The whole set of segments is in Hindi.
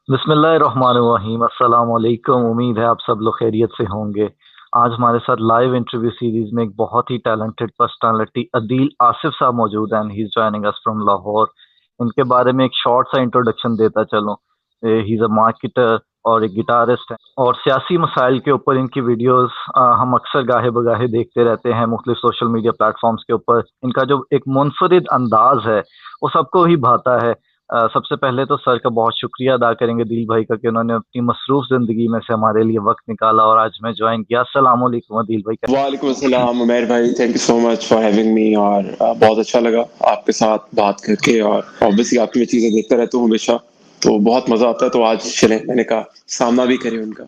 बिस्मिल्लाहिर्रहमानिर्रहीम। अस्सलाम वालेकुम। उम्मीद है आप सब लोग खैरियत से होंगे। आज हमारे साथ लाइव इंटरव्यू सीरीज में एक बहुत ही टैलेंटेड पर्सनालिटी अदील आसिफ साहब मौजूद हैं। He is joining us from Lahore. इनके बारे में एक शॉर्ट सा इंट्रोडक्शन देता चलो। ही इज अ मार्केटर और एक गिटारिस्ट है, और सियासी मसाइल के ऊपर इनकी वीडियोस हम अक्सर गाहे बगाहे देखते रहते हैं मुख्तलिफ सोशल मीडिया प्लेटफॉर्म्स के ऊपर। इनका जो एक मुनफरिद अंदाज है वो सबको ही भाता है। सबसे पहले तो सर का बहुत शुक्रिया अदा करेंगे दिल भाई का कि उन्होंने अपनी मसरूफ जिंदगी में से हमारे लिए वक्त निकाला और आज मैं ज्वाइन किया। अस्सलाम वालेकुम दिल भाई का। वालेकुम अस्सलाम उमर भाई, thank you so much for having me. और बहुत अच्छा लगा आपके साथ बात करके। और ऑब्वियसली आपकी मैं चीज़ें देखता रहता हूँ हमेशा, तो बहुत मज़ा आता है। तो आज चलें, मैंने कहा सामना भी करें उनका।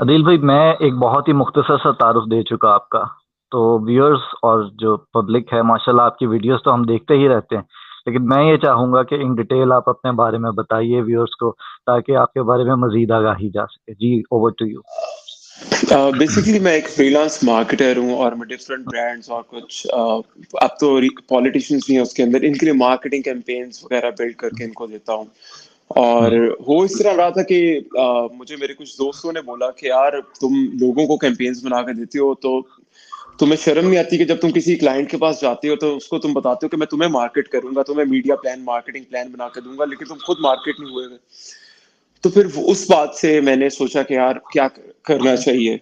अदील भाई, मैं एक बहुत ही मुख्तसर सा तारुफ दे चुका आपका। तो व्यूअर्स और जो पब्लिक है माशाल्लाह आपकी वीडियोस तो हम देखते ही रहते हैं, लेकिन मैं ये चाहूंगा कि इन डिटेल आप अपने बारे में बताइए व्यूअर्स को, ताकि आपके बारे में मजीद आगाही जा सके। जी, ओवर टू यू। बेसिकली मैं एक फ्रीलांस मार्केटर हूँ और मैं डिफरेंट ब्रांड्स और कुछ अब तो पॉलिटिशियंस भी हैं उसके अंदर, इनके लिए मार्केटिंग कैंपेन्स वगैरह बिल्ड करके इनको देता हूँ। और वो इस तरह रहा था कि मुझे मेरे कुछ दोस्तों ने बोला कि यार तुम लोगों को कैंपेन्स बना के देते हो, तो तुम्हें शर्म नहीं आती कि जब तुम किसी क्लाइंट के पास जाते हो तो उसको तुम बताते हो कि मैं तुम्हें मार्केट करूंगा, तुम्हें मीडिया प्लान मार्केटिंग प्लान बना के दूंगा, लेकिन तुम खुद मार्केट नहीं हुए। तो फिर उस बात से मैंने सोचा कि यार क्या करना चाहिए।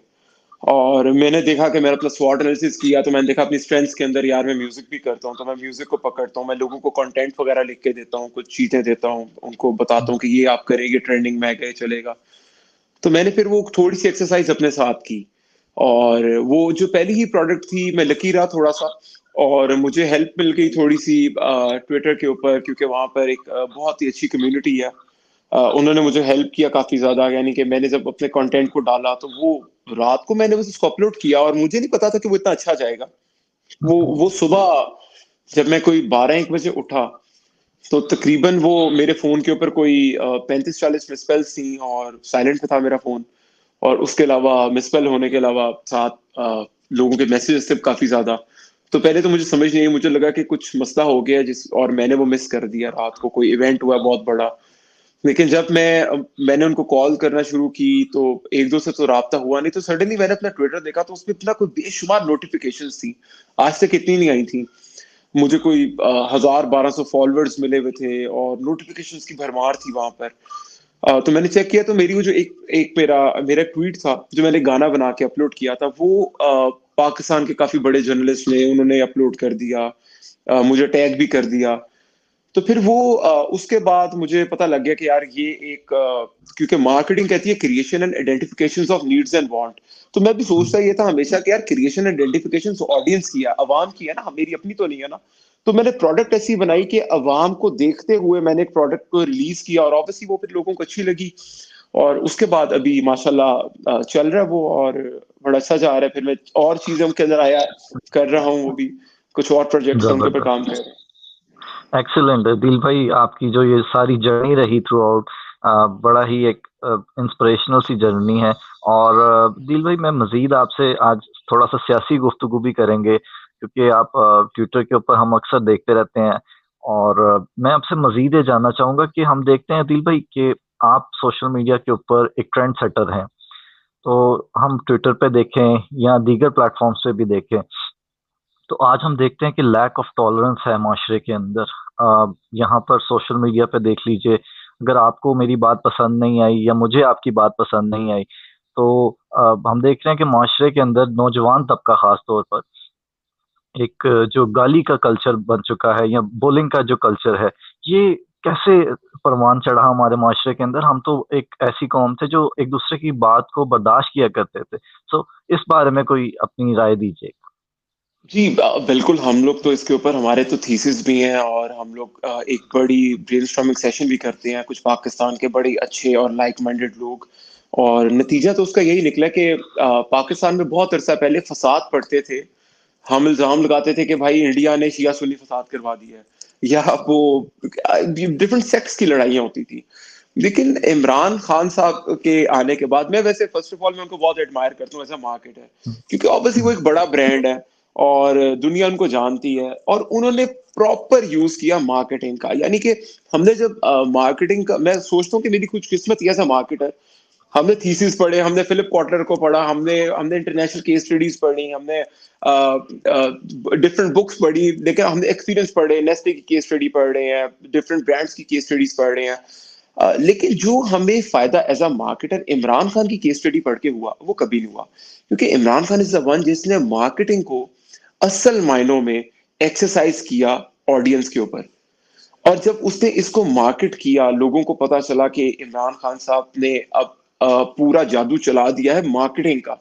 और मैंने देखा कि मैंने अपना स्वॉट एनालिसिस किया, तो मैंने देखा अपनी स्ट्रेंथ्स के अंदर यार मैं म्यूजिक भी करता हूँ, तो मैं म्यूजिक को पकड़ता हूँ, मैं लोगों को कंटेंट वगैरह लिख के देता हूँ, कुछ चीजें देता हूँ, उनको बताता हूँ कि ये आप करें, ये ट्रेंडिंग में गए चलेगा। तो मैंने फिर वो थोड़ी सी एक्सरसाइज अपने साथ की। और वो जो पहली ही प्रोडक्ट थी, मैं लकी रहा थोड़ा सा, और मुझे हेल्प मिल गई थोड़ी सी ट्विटर के ऊपर, क्योंकि वहां पर एक बहुत ही अच्छी कम्युनिटी है। उन्होंने मुझे हेल्प किया काफी ज्यादा, यानी कि मैंने जब अपने कंटेंट को डाला तो वो रात को मैंने बस उसको अपलोड किया, और मुझे नहीं पता था कि वो इतना अच्छा जाएगा। वो सुबह जब मैं कोई 12-1 बजे उठा, तो तकरीबन वो मेरे फोन के ऊपर कोई 35-40 मिसपेल्स थी, और साइलेंट पे था मेरा फोन। और उसके अलावा मिसपेल होने के अलावा साथ लोगों के मैसेजेस थे काफी ज्यादा। तो पहले तो मुझे समझ नहीं आई, मुझे लगा कि कुछ मसला हो गया जिस, और मैंने वो मिस कर दिया, रात को कोई इवेंट हुआ बहुत बड़ा। लेकिन जब मैंने उनको कॉल करना शुरू की, तो एक दो से तो राब्ता हुआ नहीं, तो सडनली मैंने अपना ट्विटर देखा, तो उसमें इतना कोई बेशुमार नोटिफिकेशंस थी, आज तक इतनी नहीं आई थी। मुझे कोई 1000-1200 फॉलोअर्स मिले हुए थे, और नोटिफिकेशंस की भरमार थी वहां पर। तो मैंने चेक किया, तो मेरी वो जो एक एक मेरा मेरा ट्वीट था जो मैंने गाना बना के अपलोड किया था, वो पाकिस्तान के काफी बड़े जर्नलिस्ट ने उन्होंने अपलोड कर दिया, मुझे टैग भी कर दिया। तो फिर वो उसके बाद मुझे पता लग गया कि यार ये एक क्योंकि मार्केटिंग कहती है creation and identification of needs and want. तो मैं भी सोचता ये था हमेशा कि यार क्रिएशन एंड आइडेंटिफिकेशन ऑडियंस की है, अवाम की है ना, मेरी अपनी तो नहीं है ना। तो मैंने प्रोडक्ट ऐसी बनाई कि अवाम को देखते हुए मैंने एक प्रोडक्ट को रिलीज किया, और ऑब्वियसली वो फिर लोगों को अच्छी लगी। और उसके बाद अभी माशाल्लाह चल रहा है वो, और बड़ा अच्छा जा रहा है। फिर मैं और चीजें उनके अंदर आया कर रहा हूँ, वो भी कुछ और प्रोजेक्ट्स हैं उनके ऊपर काम जबरदस्त। कर रहे हैं। एक्सीलेंट है दिल भाई, आपकी जो ये सारी जर्नी रही थ्रू आउट, बड़ा ही एक इंस्पिरेशनल सी जर्नी है। और दिल भाई, मैं मजीद आपसे आज थोड़ा सा सियासी गुफ्तगू भी करेंगे, क्योंकि आप ट्विटर के ऊपर हम अक्सर देखते रहते हैं। और मैं आपसे मजीद ये जानना चाहूंगा कि हम देखते हैं दिल भाई कि आप सोशल मीडिया के ऊपर एक ट्रेंड सेटर हैं। तो हम ट्विटर पे देखें या दीगर प्लेटफॉर्म्स पे भी देखें, तो आज हम देखते हैं कि लैक ऑफ टॉलरेंस है माशरे के अंदर। यहाँ पर सोशल मीडिया पे देख लीजिए, अगर आपको मेरी बात पसंद नहीं आई या मुझे आपकी बात पसंद नहीं आई, तो हम देख रहे हैं कि माशरे के अंदर नौजवान तबका खास तौर पर एक जो गाली का कल्चर बन चुका है या बुलिंग का जो कल्चर है, ये कैसे परवान चढ़ा हमारे माशरे के अंदर। हम तो एक ऐसी कौम थे जो एक दूसरे की बात को बर्दाश्त किया करते थे। सो इस बारे में कोई अपनी राय दीजिए। जी, बिल्कुल। हम लोग तो इसके ऊपर हमारे तो थीसिस भी हैं, और हम लोग एक बड़ी ब्रेनस्टॉर्मिंग सेशन भी करते हैं कुछ पाकिस्तान के बड़े अच्छे और लाइक माइंडेड लोग। और नतीजा तो उसका यही निकला कि पाकिस्तान में बहुत अरसा पहले फसाद पड़ते थे, हम इल्जाम लगाते थे कि भाई इंडिया ने शिया सुन्नी फसाद करवा दिया है, या वो डिफरेंट सेक्ट्स की लड़ाइयाँ होती थी। लेकिन इमरान खान साहब के आने के बाद, मैं वैसे फर्स्ट ऑफ ऑल मैं उनको बहुत एडमायर करता हूँ एज अ मार्केटर, क्योंकि ऑब्वियसली वो एक बड़ा ब्रांड है, और दुनिया उनको जानती है, और उन्होंने प्रॉपर यूज किया मार्केटिंग का। यानी कि हमने जब मार्केटिंग का, मैं सोचता हूँ कि मेरी खुशकिस्मती एज अ मार्केटर, हमने थीसिस पढ़े, हमने फिलिप कॉटलर को पढ़ा, हमने हमने इंटरनेशनल केस स्टडीज पढ़ी, हमने डिफरेंट बुक्स पढ़ी, लेकिन हमने एक्सपीरियंस पढ़े, नेस्ले की केस स्टडी पढ़ रहे हैं, डिफरेंट ब्रांड्स की केस स्टडीज पढ़ रहे हैं। लेकिन जो हमें फायदा as a marketer Imran Khan की केस स्टडी पढ़ के हुआ, वो कभी नहीं हुआ, क्योंकि Imran Khan is the one जिसने मार्केटिंग को असल मायनों में एक्सरसाइज किया ऑडियंस के ऊपर। और जब उसने इसको मार्केट किया, लोगों को पता चला कि इमरान खान साहब ने अब पूरा जादू चला दिया है मार्केटिंग का,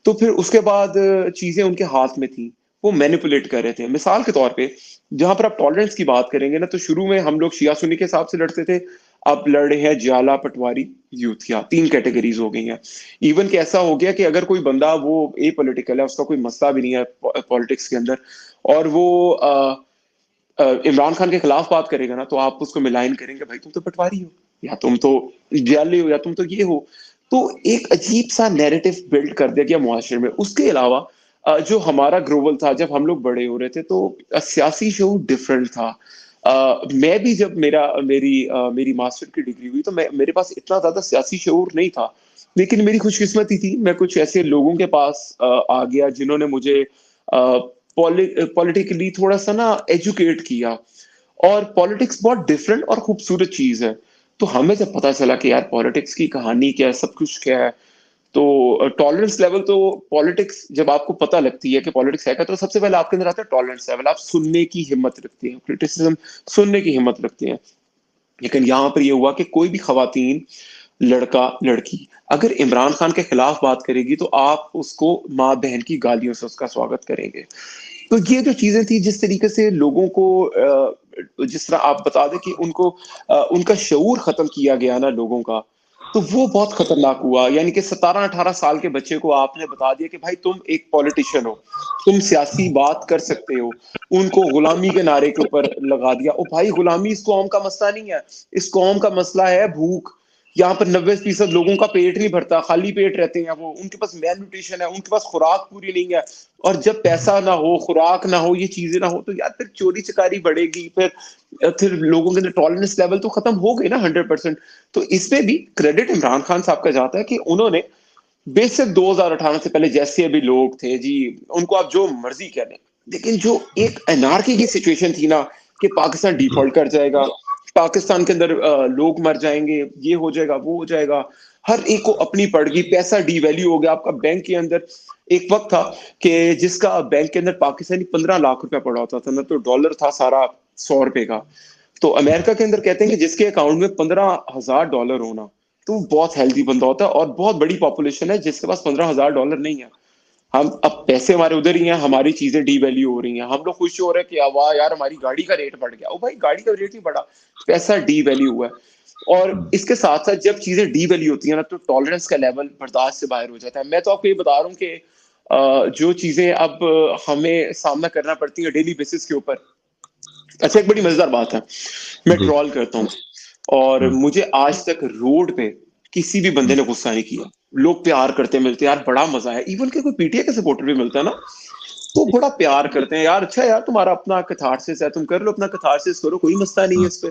तो फिर उसके बाद चीजें उनके हाथ में थी, वो मैनिपुलेट कर रहे थे। मिसाल के तौर पे जहां पर आप टॉलरेंस की बात करेंगे ना, तो शुरू में हम लोग शिया सुन्नी के हिसाब से लड़ते थे, अब लड़ रहे हैं ज्वाला पटवारी यूथिया, 3 कैटेगरीज हो गई हैं। इवन कि ऐसा हो गया कि अगर कोई बंदा वो ए पॉलिटिकल है, उसका कोई मसला भी नहीं है पॉलिटिक्स के अंदर, और वो इमरान खान के खिलाफ बात करेगा ना, तो आप उसको मिलाइन करेंगे, भाई तुम तो पटवारी हो, या तुम तो जाली हो, या तुम तो ये हो। तो एक अजीब सा नैरेटिव बिल्ड कर दिया गया मुआशरे में। उसके अलावा जो हमारा ग्रोवल था, जब हम लोग बड़े हो रहे थे, तो सियासी शो डिफरेंट था। मैं भी जब मेरी मास्टर की डिग्री हुई, तो मेरे पास इतना ज्यादा सियासी शऊर नहीं था, लेकिन मेरी खुशकिस्मती थी, मैं कुछ ऐसे लोगों के पास आ गया जिन्होंने मुझे पॉलिटिकली थोड़ा सा ना एजुकेट किया। और पॉलिटिक्स बहुत डिफरेंट और खूबसूरत चीज है। तो हमें जब पता चला कि यार पॉलिटिक्स की कहानी क्या है, सब कुछ क्या है, तो टॉलरेंस लेवल, तो पॉलिटिक्स जब आपको पता लगती है कि पॉलिटिक्स है क्या, तो सबसे पहले आपके अंदर आता है टॉलरेंस लेवल। आप सुनने की हिम्मत रखते हैं, क्रिटिसिज्म सुनने की हिम्मत रखते हैं। लेकिन यहाँ पर ये हुआ कि कोई भी खवातीन, लड़का लड़की, अगर इमरान खान के खिलाफ बात करेगी, तो आप उसको माँ बहन की गालियों से उसका स्वागत करेंगे। तो ये जो चीजें थी, जिस तरीके से लोगों को जिस तरह आप बता दें कि उनको उनका शऊर खत्म किया गया ना लोगों का, तो वो बहुत खतरनाक हुआ। यानी कि 17-18 साल के बच्चे को आपने बता दिया कि भाई तुम एक पॉलिटिशियन हो, तुम सियासी बात कर सकते हो, उनको गुलामी के नारे के ऊपर लगा दिया। ओ भाई, गुलामी इस कौम का मसला नहीं है, इस कौम का मसला है भूख। यहाँ पर 90% लोगों का पेट नहीं भरता, खाली पेट रहते हैं, वो उनके पास मेल न्यूट्रिशन है, उनके पास खुराक पूरी नहीं है। और जब पैसा ना हो, खुराक ना हो, ये चीजें ना हो, तो यार फिर चोरी चकारी बढ़ेगी, फिर लोगों के अंदर टॉलरेंस लेवल तो खत्म हो गए ना 100%। तो इसमें भी क्रेडिट इमरान खान साहब का जाता है कि उन्होंने बेशक 2018 से पहले जैसे अभी लोग थे जी, उनको आप जो मर्जी कह लें, लेकिन जो एक एनार्की की सिचुएशन थी ना, कि पाकिस्तान डिफॉल्ट कर जाएगा, पाकिस्तान के अंदर लोग मर जाएंगे, ये हो जाएगा, वो हो जाएगा, हर एक को अपनी पड़ गई, पैसा डीवैल्यू हो गया आपका बैंक के अंदर। एक वक्त था कि जिसका बैंक के अंदर पाकिस्तानी 15 लाख रुपया पड़ा होता था ना, तो डॉलर था सारा 100 रुपए का। तो अमेरिका के अंदर कहते हैं कि जिसके अकाउंट में $15,000 होना, तो वो बहुत हेल्दी बंदा होता है। और बहुत बड़ी पॉपुलेशन है जिसके पास $15,000 नहीं है। हम अब पैसे हमारे उधर ही हैं, हमारी चीजें डीवैल्यू हो रही हैं, हम लोग खुश हो रहे हैं कि वाह यार हमारी गाड़ी का रेट बढ़ गया। ओ भाई, गाड़ी का रेट नहीं बढ़ा, पैसा डीवैल्यू हुआ है। और इसके साथ साथ जब चीजें डीवैल्यू होती है ना, तो टॉलरेंस का लेवल बर्दाश्त से बाहर हो जाता है। मैं तो आपको ये बता रहा हूँ कि जो चीजें अब हमें सामना करना पड़ती है डेली बेसिस के ऊपर। अच्छा, एक बड़ी मजेदार बात है, मैं जी। ट्रॉल करता हूँ, और हम्म। मुझे आज तक रोड पे किसी भी बंदे हम्म। ने गुस्सा नहीं किया। लोग प्यार करते मिलते, यार बड़ा मजा है। इवन के कोई पीटीए का सपोर्टर भी मिलता है ना, तो बड़ा प्यार करते हैं, यार अच्छा यार तुम्हारा अपना कैथारसिस है, तुम कर लो अपना कैथारसिस, करो, कोई मसला नहीं है हम्म। इस पे।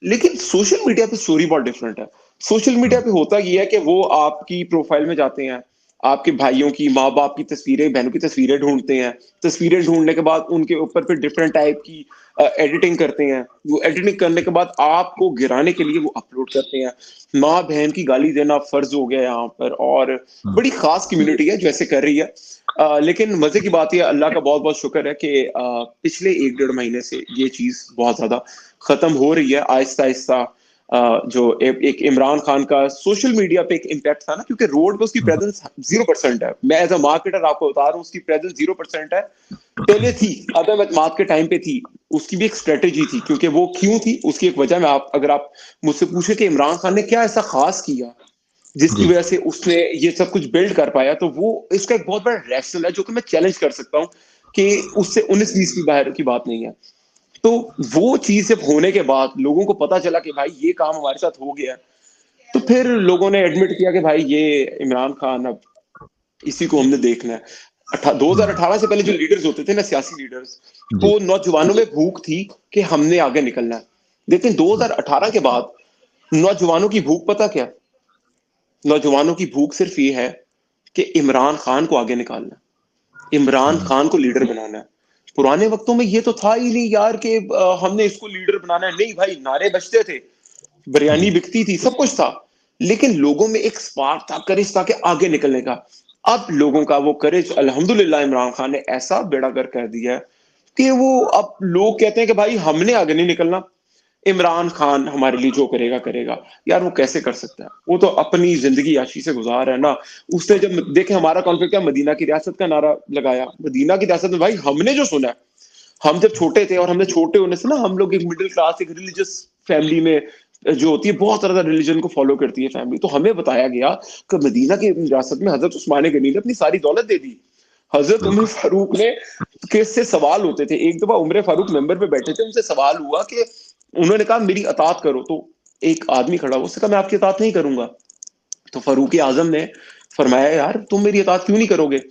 लेकिन सोशल मीडिया पे स्टोरी बहुत डिफरेंट है। सोशल मीडिया हम्म। पे होता ये है कि वो आपकी प्रोफाइल में जाते हैं, आपके भाइयों की, माँ बाप की तस्वीरें, बहनों की तस्वीरें ढूंढते हैं। तस्वीरें ढूंढने के बाद उनके ऊपर फिर डिफरेंट टाइप की एडिटिंग करते हैं। वो एडिटिंग करने के बाद आपको गिराने के लिए वो अपलोड करते हैं। माँ बहन की गाली देना फर्ज हो गया यहाँ पर, और हम्म। बड़ी खास कम्युनिटी है जो ऐसे कर रही है। लेकिन मजे की बात यह, अल्लाह का बहुत बहुत शुक्र है कि पिछले 1-1.5 महीने से ये चीज बहुत ज्यादा खत्म हो रही है आहिस्ता आहिस्ता। जो एक इमरान खान का सोशल मीडिया पे एक इम्पैक्ट था ना, क्योंकि रोड पे उसकी प्रेजेंस 0% है। मैं एज अ मार्केटर आपको बता रहा हूँ, उसकी प्रेजेंस 0% है। पहले थी, अदम एतमाद के टाइम पे थी, उसकी भी एक स्ट्रेटेजी थी। क्योंकि वो क्यों थी, उसकी एक वजह में, आप अगर आप मुझसे पूछे कि इमरान खान ने क्या ऐसा खास किया जिसकी जी। वजह से उसने ये सब कुछ बिल्ड कर पाया, तो वो इसका एक बहुत बड़ा रैशनल है जो कि मैं चैलेंज कर सकता हूँ कि उससे 19-20 की बाहर की बात नहीं है। तो वो चीज जब होने के बाद लोगों को पता चला कि भाई ये काम हमारे साथ हो गया, तो फिर लोगों ने एडमिट किया कि भाई ये इमरान खान, अब इसी को हमने देखना है। 2018 से पहले जो लीडर्स होते थे ना, सियासी लीडर्स, जी। वो नौजवानों में भूख थी कि हमने आगे निकलना है। लेकिन 2018 के बाद नौजवानों की भूख पता क्या? नौजवानों की भूख सिर्फ ये है कि इमरान खान को आगे निकालना है, इमरान खान को लीडर बनाना है। पुराने वक्तों में ये तो था ही नहीं यार कि हमने इसको लीडर बनाना है। नहीं भाई, नारे बजते थे, जी। बिरयानी बिकती थी, सब कुछ था, लेकिन लोगों में एक स्पार्क था, करेज था कि आगे निकलने का। अब लोगों का वो करेज, अल्हम्दुलिल्लाह, इमरान खान ने ऐसा बेड़ा गर्क कर दिया है कि वो, अब लोग कहते हैं कि भाई हमने आगे नहीं निकलना, इमरान खान हमारे लिए जो करेगा करेगा। यार वो कैसे कर सकता है? वो तो अपनी जिंदगी याशी से गुजार है ना। उसने जब देखे हमारा कॉन्फ्लिक्ट क्या, मदीना की रियासत का नारा लगाया। मदीना की रियासत में भाई हमने जो सुना है, हम जब छोटे थे, और हमने छोटे होने से ना, हम लोग एक मिडिल क्लास, एक रिलीजियस फैमिली में जो होती है, बहुत ज्यादा रिलीजन को फॉलो करती है फैमिली, तो हमें बताया गया कि मदीना की रियासत में हजरत उस्मान गनी ने अपनी सारी दौलत दे दी। हजरत उमर बिल्कुल। फारूक ने के से सवाल होते थे। एक दफा उमर फारूक मेंबर पे बैठे थे, उनसे सवाल हुआ कि उन्होंने कहा मेरी अतात करो, तो एक आदमी खड़ा हुआ, उसने कहा मैं आपकी अतात नहीं करूंगा। तो फारूक आजम ने फरमाया यार तुम मेरी अतात क्यों नहीं करोगे?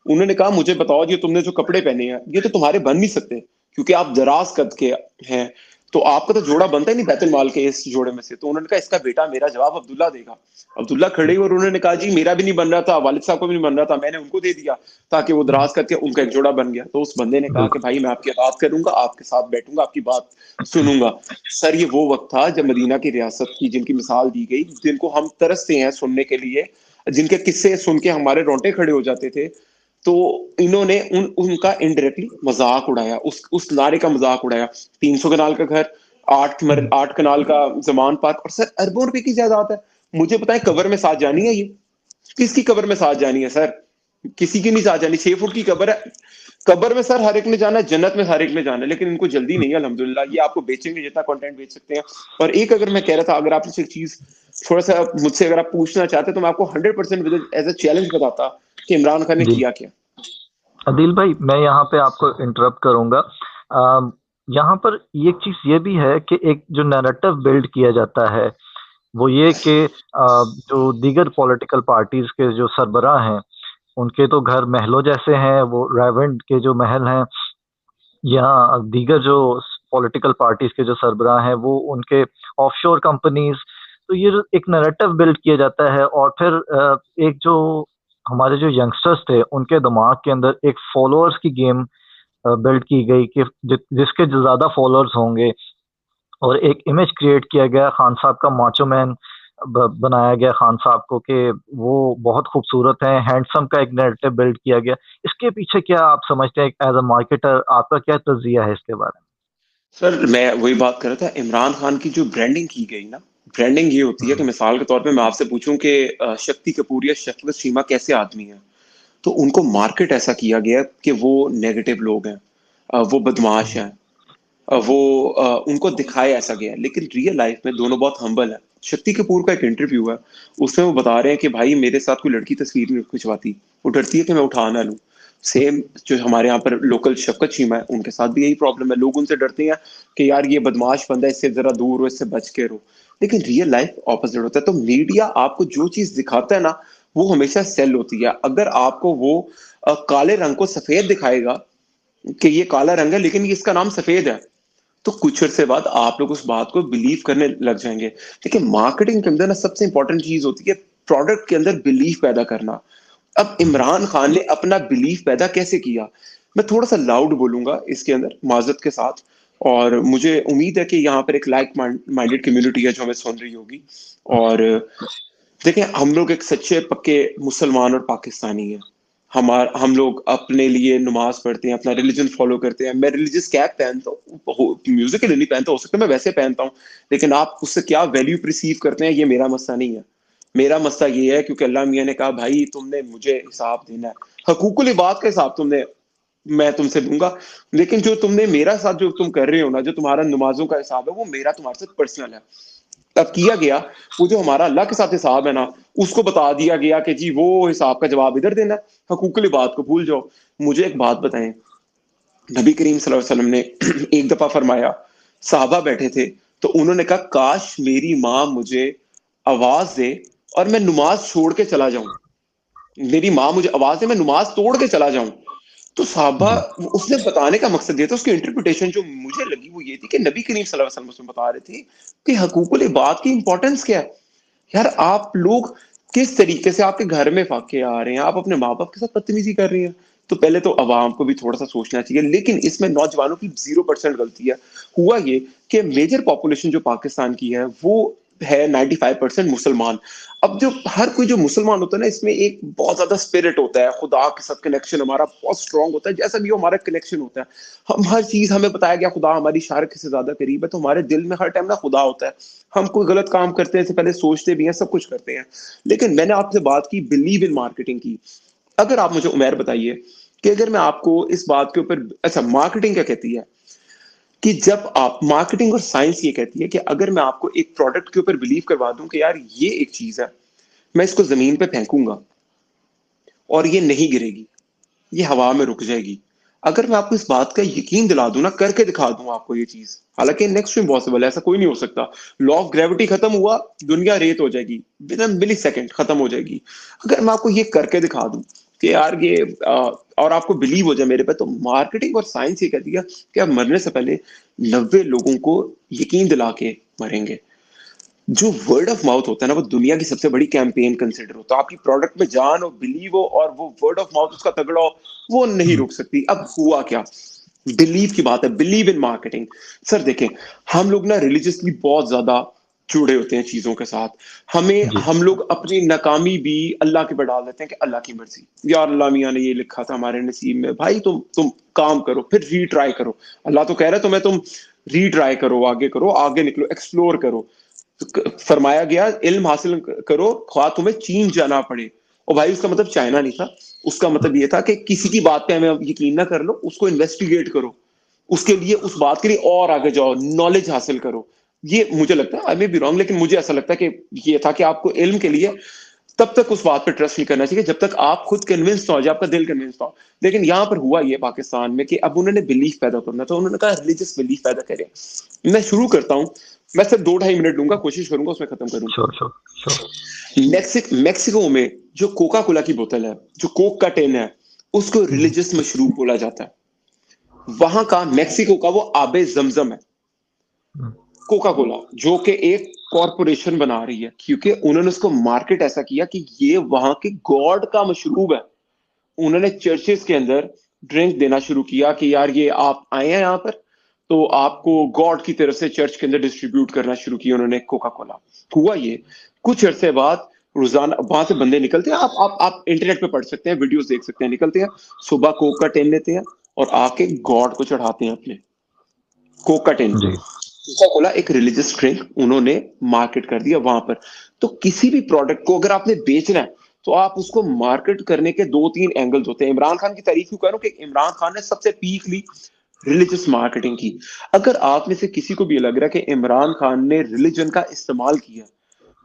उन्होंने कहा मुझे बताओ, ये तुमने जो कपड़े पहने हैं ये तो तुम्हारे बन नहीं सकते, क्योंकि आप दराज कद के हैं, तो आपका तो जोड़ा बनता ही नहीं बैतुल माल के इस जोड़े में से। तो उन्होंने कहा इसका बेटा, मेरा जवाब अब्दुल्ला देगा। अब्दुल्ला खड़े और उन्होंने कहा जी मेरा भी नहीं बन रहा था, वालिद साहब को भी नहीं बन रहा था, मैंने उनको दे दिया ताकि वो दराज करके उनका एक जोड़ा बन गया। तो उस बंदे ने कहा कि बिल्कुल। भाई मैं आपकी बात करूंगा, आपके साथ बैठूंगा, आपकी बात सुनूंगा। सर ये वो वक्त था जब मदीना की रियासत की जिनकी मिसाल दी गई, जिनको हम तरसते हैं सुनने के लिए, जिनके किस्से सुन के हमारे रोंगटे खड़े हो जाते थे, तो इन्होंने उनका इनडायरेक्टली मजाक उड़ाया, उस नारे का मजाक उड़ाया। 300 कनाल का घर, 8 कनाल का जमान पार्क, और सर अरबों रुपए की जायदाद है। मुझे बताएं, कब्र में साथ जानी है ये? किसकी कब्र में साथ जानी है सर? किसी की नहीं साथ जानी। 6 फुट की कब्र है, कब्र में सर हर एक ने जाना है, जन्नत में हर एक ने जाना है, लेकिन इनको जल्दी नहीं है। अल्हम्दुलिल्लाह ये आपको बेचेंगे जितना कंटेंट बेच सकते हैं। और एक अगर मैं कह रहा था, अगर आप इसे चीज थोड़ा सा मुझसे अगर आप पूछना चाहते तो मैं आपको 100% एज ए चैलेंज बताता कि इमरान खान ने जी। किया क्या। अदिल भाई, मैं यहाँ पे आपको इंटरप्ट करूंगा। यहाँ पर एक चीज ये भी है कि एक जो नैरेटिव बिल्ड किया जाता है, वो ये कि जो दीगर पॉलिटिकल पार्टीज के जो सरबराह हैं, उनके तो घर महलों जैसे हैं, वो रेवेंट के जो महल हैं, या दीगर जो पॉलिटिकल पार्टीज के जो सरबराह हैं वो उनके ऑफशोर कंपनीज। तो ये जो एक नैरेटिव बिल्ड किया जाता है, और फिर एक जो हमारे जो यंगस्टर्स थे उनके दिमाग के अंदर एक फॉलोअर्स की गेम बिल्ड की गई कि जिसके जो ज्यादा फॉलोअर्स होंगे, और एक इमेज क्रिएट किया गया खान साहब का, माचो मैन बनाया गया खान साहब को कि वो बहुत खूबसूरत हैं, हैंडसम का एक नैरेटिव बिल्ड किया गया। इसके पीछे क्या आप समझते हैं एज अ मार्केटर, आपका क्या तज्जिया है इसके बारे सर मैं वही बात कर रहा था, इमरान खान की जो ब्रांडिंग की गई ना, ब्रांडिंग ये होती है कि में? मिसाल के तौर पे मैं आपसे पूछूं कि शक्ति कपूर या शफकत सीमा कैसे आदमी है, तो उनको मार्केट ऐसा किया गया कि वो नेगेटिव लोग हैं, वो बदमाश हैं, उनको दिखाया ऐसा गया है, लेकिन रियल लाइफ में दोनों बहुत हम्बल है। शक्ति कपूर का एक इंटरव्यू है, उसमें वो बता रहे हैं कि भाई मेरे साथ कोई लड़की तस्वीर नहीं खिंचवाती, वो डरती है कि मैं उठा ना लूं। सेम जो हमारे यहाँ पर लोकल शफकत शीमा है, उनके साथ भी यही प्रॉब्लम है। लोग उनसे डरते हैं कि यार ये बदमाश बंदा है, इससे जरा दूर हो, इससे बच के रहो। लेकिन रियल लाइफ ऑपोजिट होता है। तो मीडिया आपको जो चीज दिखाता है ना, वो हमेशा सेल होती है। अगर आपको वो काले रंग को सफेद दिखाएगा कि ये काला रंग है लेकिन ये इसका नाम सफेद है, तो कुछ अरसे बाद आप लोग उस बात को बिलीव करने लग जाएंगे। देखिए मार्केटिंग के अंदर ना सबसे इंपॉर्टेंट चीज होती है प्रोडक्ट के अंदर बिलीफ पैदा करना। अब इमरान खान ने अपना बिलीफ पैदा कैसे किया? मैं थोड़ा सा लाउड बोलूंगा इसके अंदर माजरत के साथ, और मुझे उम्मीद है कि यहाँ पर एक लाइक माइंडेड कम्युनिटी है जो हमें सुन रही होगी। और देखें, हम लोग एक सच्चे पक्के मुसलमान और पाकिस्तानी हैं। हम लोग अपने लिए नमाज पढ़ते हैं, अपना रिलीजन फॉलो करते हैं। मैं रिलीजियस कैप पहनता हूँ, म्यूजिक के लिए नहीं पहनता, हो सकता है मैं वैसे पहनता हूँ, लेकिन आप उससे क्या वैल्यू प्रिसीव करते हैं ये मेरा मसला नहीं है। मेरा मसला ये है क्योंकि अल्लाह मियाँ ने कहा भाई तुमने मुझे हिसाब देना है, हकूकुल इबाद का हिसाब तुमने, मैं तुमसे दूंगा। लेकिन जो तुमने मेरा साथ जो तुम कर रहे हो ना, जो तुम्हारा नमाजों का हिसाब है, वो मेरा तुम्हारे साथ पर्सनल है। तब किया गया, वो जो हमारा अल्लाह के साथ हिसाब है ना, उसको बता दिया गया कि जी वो हिसाब का जवाब इधर देना है, हकूकुल बात को भूल जाओ। मुझे एक बात बताएं, नबी करीम सल्लल्लाहु अलैहि वसल्लम ने एक दफा फरमाया, साहबा बैठे थे, तो उन्होंने कहा काश मेरी माँ मुझे आवाज दे और मैं नमाज छोड़ के चला जाऊं। मेरी माँ मुझे आवाज दे, मैं नमाज तोड़ के चला जाऊं। तो साहबा, जी उसने बताने का मकसद ये था, उसकी इंटरप्रिटेशन जो मुझे लगी वो ये थी कि नबी करीम सल्लल्लाहु अलैहि वसल्लम उसमें बता रहे थे कि हकूकुल इबाद की इंपॉर्टेंस क्या है। यार आप लोग किस तरीके से आपके घर में फाके आ रहे हैं, आप अपने माँ बाप के साथ बदतमीजी कर रही हैं। तो पहले तो अवाम को भी थोड़ा सा सोचना चाहिए, लेकिन इसमें नौजवानों की 0% गलती है। हुआ ये कि मेजर पॉपुलेशन जो पाकिस्तान की है वो है 95% मुसलमान। अब जो हर कोई जो मुसलमान होता है ना, इसमें एक बहुत ज्यादा स्पिरिट होता है, खुदा के साथ कनेक्शन हमारा बहुत स्ट्रांग होता है, जैसा भी हो हमारा कनेक्शन होता है। हम हर चीज हमें बताया गया, खुदा हमारी शारक से ज्यादा करीब है, तो हमारे दिल में हर टाइम ना खुदा होता है। हम कोई गलत काम करते हैं इससे पहले सोचते भी हैं, सब कुछ करते हैं। लेकिन मैंने आपसे बात की बिलीव इन मार्केटिंग की। अगर आप मुझे उमेर बताइए कि अगर मैं आपको इस बात के ऊपर, अच्छा मार्केटिंग क्या कहती है कि जब आप, मार्केटिंग और साइंस ये कहती है कि अगर मैं आपको एक प्रोडक्ट के ऊपर बिलीव करवा दूं कि यार ये एक चीज है, मैं इसको जमीन पे फेंकूंगा और ये नहीं गिरेगी, ये हवा में रुक जाएगी। अगर मैं आपको इस बात का यकीन दिला दूं ना, करके दिखा दूं आपको ये चीज, हालांकि नेक्स्ट इम्पॉसिबल है, ऐसा कोई नहीं हो सकता। लॉ ऑफ ग्रेविटी खत्म हुआ, दुनिया रेत हो जाएगी, विद इन मिली सेकेंड खत्म हो जाएगी। अगर मैं आपको ये करके दिखा दूं कि यार ये और आपको बिलीव हो जाए मेरे पे, तो मार्केटिंग और साइंस ये कहती है कि आप मरने से पहले 90 लोगों को यकीन दिला के मरेंगे। जो वर्ड ऑफ माउथ होता है ना, वो दुनिया की सबसे बड़ी कैंपेन कंसिडर होता है। आपकी प्रोडक्ट में जान हो, बिलीव हो, और वो वर्ड ऑफ माउथ उसका तगड़ा हो, वो नहीं जी रुक सकती। अब हुआ क्या, बिलीव की बात है, बिलीव इन मार्केटिंग। सर देखें, हम लोग ना रिलीजियसली बहुत ज्यादा जुड़े होते हैं चीजों के साथ। हमें, जी हम लोग अपनी नाकामी भी अल्लाह के पर डाल देते हैं कि अल्लाह की मर्जी, यार अल्लाह मियाँ ने ये लिखा था हमारे नसीब में, भाई तुम काम करो, फिर रीट्राई करो। अल्लाह तो कह रहा है तुम्हें, तुम रीट्राई करो, आगे निकलो, एक्सप्लोर करो। तो फरमाया गया इल्म हासिल करो, ख्वाह तुम्हें चीन जाना पड़े। और भाई उसका मतलब चाइना नहीं था, उसका मतलब ये था कि किसी की बात पे हमें यकीन ना कर लो, उसको इन्वेस्टिगेट करो, उसके लिए, उस बात के लिए और आगे जाओ, नॉलेज हासिल करो। ये मुझे लगता है, आई मे बी रॉन्ग, लेकिन मुझे ऐसा लगता है कि ये था कि आपको इल्म के लिए तब तक उस बात पे ट्रस्ट नहीं करना चाहिए जब तक आप खुद कन्विंस ना हो जाए, आपका दिल कन्विंस ना हो। लेकिन यहाँ पर हुआ ये पाकिस्तान में कि अब उन्होंने बिलीफ पैदा करना, तो उन्होंने कहा रिलीजियस बिलीफ पैदा करें। मैं शुरू करता हूँ, मैं सिर्फ 2-2.5 मिनट दूंगा, कोशिश करूंगा उसमें खत्म करूं। श्योर श्योर श्योर मैक्सिको में जो कोका कोला की बोतल है, जो कोक का टिन है, उसको जी रिलीजियस मशरूब बोला जाता है। वहां का, मैक्सिको का, वो आबे जमजम है हम्म, कोका कोला, जो कि एक कॉरपोरेशन बना रही है, क्योंकि उन्होंने उसको मार्केट ऐसा किया कि ये वहां के गॉड का मशरूब है। उन्होंने चर्चेस के अंदर ड्रिंक देना शुरू किया कि यार ये आप आए हैं यहाँ पर, तो आपको गॉड की तरफ से चर्च के अंदर डिस्ट्रीब्यूट करना शुरू किया उन्होंने कोका कोला। हुआ ये, कुछ अरसे बाद रोजाना वहां से बंदे निकलते हैं, आप इंटरनेट पे पढ़ सकते हैं, वीडियोस देख सकते हैं, निकलते हैं, सुबह कोक का टेन लेते हैं और आके गॉड को चढ़ाते हैं अपने, कोक का टेन को। जी कोका कोला एक रिलीजियस ड्रिंक उन्होंने मार्केट कर दिया वहां पर। तो किसी भी प्रोडक्ट को अगर आपने बेचना है, तो आप उसको मार्केट करने के 2-3 एंगल्स होते हैं। इमरान खान की तारीफ क्यों करूं कि इमरान खान ने सबसे पीक ली रिलीजियस मार्केटिंग की। अगर आप में से किसी को भी लग रहा है कि इमरान खान ने रिलीजन का इस्तेमाल किया,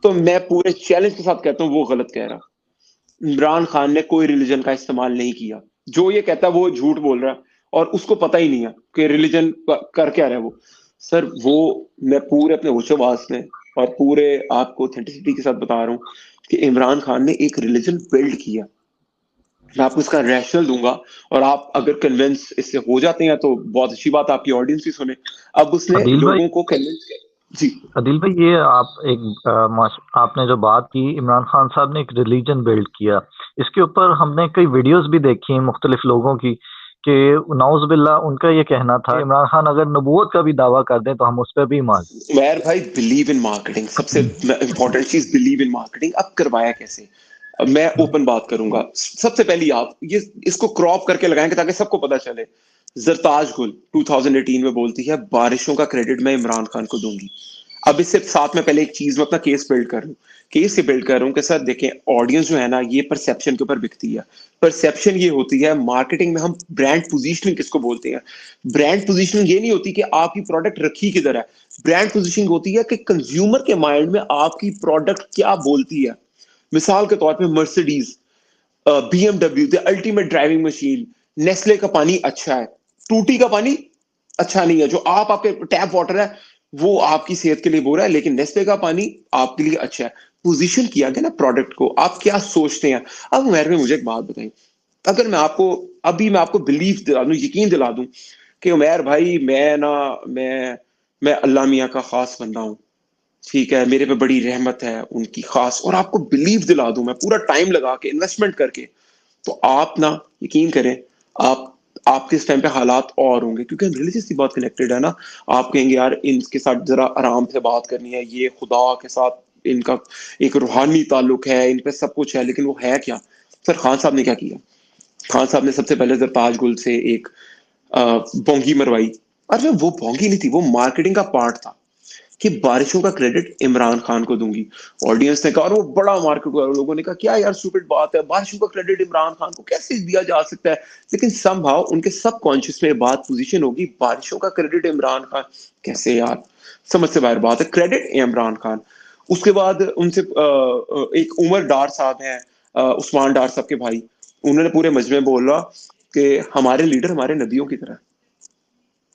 तो मैं पूरे चैलेंज के साथ कहता हूं वो गलत कह रहा। इमरान खान ने कोई रिलीजन का इस्तेमाल नहीं किया। जो ये कहता है वो झूठ बोल रहा है, और उसको पता ही नहीं है कि रिलीजन कर क्या रहा है वो। सर वो, मैं पूरे अपने होशोवास में और पूरे आपको ऑथेंटिसिटी के साथ बता रहा हूँ कि इमरान खान ने एक रिलीजन बिल्ड किया। मैं आपको इसका रैशनल दूंगा, और आप अगर कन्विंस इससे हो जाते हैं तो बहुत अच्छी बात, आपकी ऑडियंस भी सुने। अब उसने अदील भाई लोगों को कन्विंस किया। जी। अदिल भाई, ये आप एक आपने जो बात की, इमरान खान साहब ने एक रिलीजन बिल्ड किया, इसके ऊपर हमने कई वीडियोस भी देखी हैं मुख्तलिफ लोगों की कि नाउज़ बिल्ला उनका ये कहना था, इमरान खान अगर नबूवत का भी दावा कर दें तो हम उस पर भी मान। मैर भाई, बिलीव इन मार्केटिंग सबसे इंपॉर्टेंट चीज, बिलीव इन मार्केटिंग। अब करवाया कैसे, अब मैं ओपन बात करूंगा। सबसे पहली आप ये इसको क्रॉप करके लगाएंगे ताकि सबको पता चले। जरताज गुल 2018 में बोलती है बारिशों का क्रेडिट मैं इमरान खान को दूंगी। अब इससे साथ में पहले एक चीज में अपना केस बिल्ड कर लूं, केस ये बिल्ड कर रहा हूं कि सर देखें, ऑडियंस जो है ना, ये परसेप्शन के ऊपर बिकती है। परसेप्शन ये होती है मार्केटिंग में, हम ब्रांड पोजीशनिंग किसको बोलते हैं। ब्रांड पोजीशनिंग ये नहीं होती कि आपकी प्रोडक्ट रखी किधर है। ब्रांड पोजीशनिंग होती है कि कंज्यूमर के माइंड में आपकी प्रोडक्ट क्या बोलती है। मिसाल के तौर पे Mercedes, BMW the ultimate driving machine, Nestle का पानी अच्छा है, टूटी का पानी अच्छा नहीं है। जो आपके टैप वाटर है वो आपकी सेहत के लिए बुरा है, लेकिन नेस्ले का पानी आपके लिए अच्छा है। पोजीशन किया गया ना प्रोडक्ट को, आप क्या सोचते हैं। अब उमर में मुझे एक बात बताएं, अगर मैं आपको बिलीफ दिला दूं, यकीन दिला दूं कि उमर भाई मैं अल्लाह मियाँ का खास बंदा हूँ, ठीक है, मेरे पे बड़ी रहमत है उनकी खास, और आपको बिलीव दिला दूं मैं पूरा टाइम लगा के इन्वेस्टमेंट करके, तो आप ना यकीन करें, आप आपके इस टाइम पे हालात और होंगे, क्योंकि हम रिलीजियस की बहुत कनेक्टेड है ना। आप कहेंगे यार इनके साथ जरा आराम से बात करनी है, ये खुदा के साथ इनका एक रूहानी ताल्लुक है, इन पे सब कुछ है, लेकिन वो है क्या। सर खान साहब ने क्या किया, खान साहब ने सबसे पहले जरताज गुल से एक बोंगी मरवाई। अरे वो बोंगी नहीं थी, वो मार्केटिंग का पार्ट था कि बारिशों का क्रेडिट इमरान खान को दूंगी। ऑडियंस ने कहा, और वो बड़ा मार्केट हुआ, लोगों ने कहा क्या यार स्टूपिड बात है, बारिशों का क्रेडिट इमरान खान को कैसे दिया जा सकता है। लेकिन समहाउ उनके सबकॉन्शियस में बात पोजीशन होगी, बारिशों का क्रेडिट इमरान खान कैसे यार, समझ से बाहर बात है, क्रेडिट इमरान खान। उसके बाद उनसे एक उमर डार साहब हैं, उस्मान डार साहब के भाई, उन्होंने पूरे मजमे में बोला कि हमारे लीडर हमारे नबियों की तरह।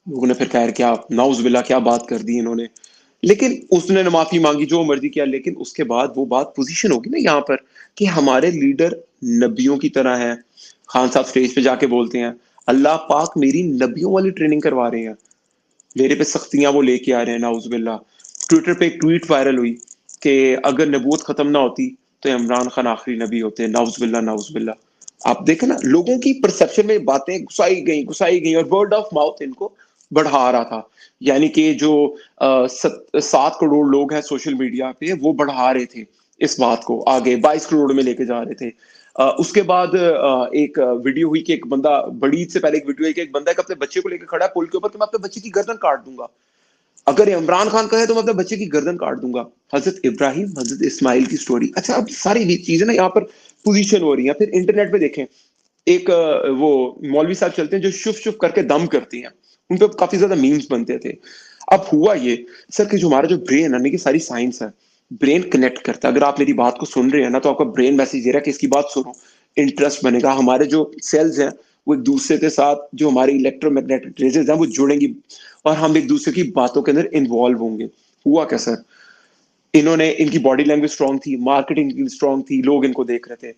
लोगों ने फिर कहा क्या नाउजुबिल्ला क्या बात कर दी इन्होंने, लेकिन उसने माफी मांगी, जो मर्जी किया, लेकिन उसके बाद वो बात पोजीशन होगी ना यहाँ पर कि हमारे लीडर नबियों की तरह है। खान साहब स्टेज पे जाके बोलते हैं अल्लाह पाक मेरी नबियों वाली ट्रेनिंग करवा रहे हैं, मेरे पे सख्तियां वो लेके आ रहे हैं नाउजुबिल्ला। ट्विटर पे एक ट्वीट वायरल हुई कि अगर नबूवत खत्म ना होती तो इमरान खान आखिरी नबी होते, नाउजुबिल्ला नाउजुबिल्ला। आप देखें ना, लोगों की परसेप्शन में बातें घुसाई गई और वर्ड ऑफ माउथ इनको बढ़ा रहा था। यानी कि जो 7 करोड़ लोग हैं सोशल मीडिया पे, वो बढ़ा रहे थे इस बात को आगे, 22 करोड़ में लेके जा रहे थे। उसके बाद एक वीडियो हुई कि एक बंदा, बड़ी ईद से पहले एक वीडियो हुई कि एक बंदा अपने बच्चे को लेकर खड़ा है पुल के ऊपर कि मैं अपने बच्चे की गर्दन काट दूंगा, अगर इमरान खान का है तो मैं अपने बच्चे की गर्दन काट दूंगा। हजरत इब्राहिम हजरत इस्माइल की स्टोरी। अच्छा, अब सारी चीजें ना यहाँ पर पोजीशन हो रही है। फिर इंटरनेट पे देखें, एक वो मौलवी साहब चलते हैं जो शुफ शुफ करके दम करती हैं, उन पर काफी ज्यादा मीम्स बनते थे। अब हुआ ये सर कि जो हमारा जो ब्रेन है ना, कि सारी साइंस है, ब्रेन कनेक्ट करता है। अगर आप मेरी बात को सुन रहे हैं ना, तो आपका ब्रेन मैसेज दे रहा है कि इसकी बात सुनो, इंटरेस्ट बनेगा, हमारे जो सेल्स हैं वो एक दूसरे के साथ, जो हमारी इलेक्ट्रोमैग्नेटिक रेजेस हैं वो जुड़ेंगी, और हम एक दूसरे की बातों के अंदर इन्वॉल्व होंगे। हुआ क्या सर, इन्होंने, इनकी बॉडी लैंग्वेज स्ट्रांग थी, मार्केटिंग स्ट्रांग थी, लोग इनको देख रहे थे।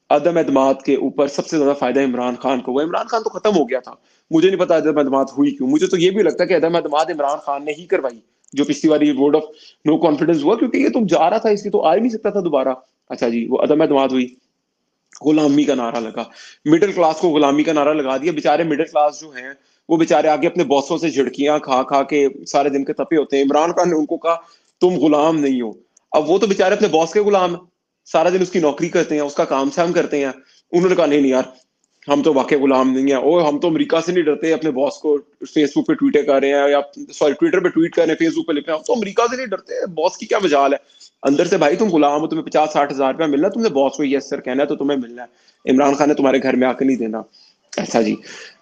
अदम एतमाद के ऊपर सबसे ज्यादा फायदा इमरान खान को। वो इमरान खान तो खत्म हो गया था, मुझे नहीं पता अदम एतमाद हुई क्यों। मुझे तो ये भी लगता है कि अदम एतमाद इमरान खान ने ही करवाई, जो पिछली बार ये वोट ऑफ नो कॉन्फिडेंस हुआ, क्योंकि ये तो जा रहा था, इसकी तो आ ही नहीं सकता था दोबारा। अच्छा जी, वो अदम एतमाद हुई, गुलामी का नारा लगा, मिडिल क्लास को गुलामी का नारा लगा दिया। बेचारे मिडिल क्लास जो हैं, वो बेचारे आगे अपने बॉसों से झिड़कियां खा खा के सारे दिन के तपे होते हैं। इमरान खान ने उनको कहा तुम गुलाम नहीं हो। अब वो तो बेचारे अपने बॉस के गुलाम हैं, सारा दिन उसकी नौकरी करते हैं, उसका काम शाम करते हैं। उन्होंने कहा नहीं नहीं यार, हम तो वाकई गुलाम नहीं है, और हम तो अमेरिका से नहीं डरते, अपने बॉस को फेसबुक पे ट्वीट कर रहे हैं, या सॉरी ट्विटर पे ट्वीट कर रहे हैं, फेसबुक पे लिख रहे हैं, हम तो अमेरिका से नहीं डरते, बॉस की क्या मजाल है। अंदर से भाई तुम गुलाम हो, तुम्हें 50-60 हजार रुपया मिलना है, तुमने बॉस को यस सर कहना है तो तुम्हें मिलना है। इमरान खान ने तुम्हारे घर में आकर नहीं देना। ऐसा जी,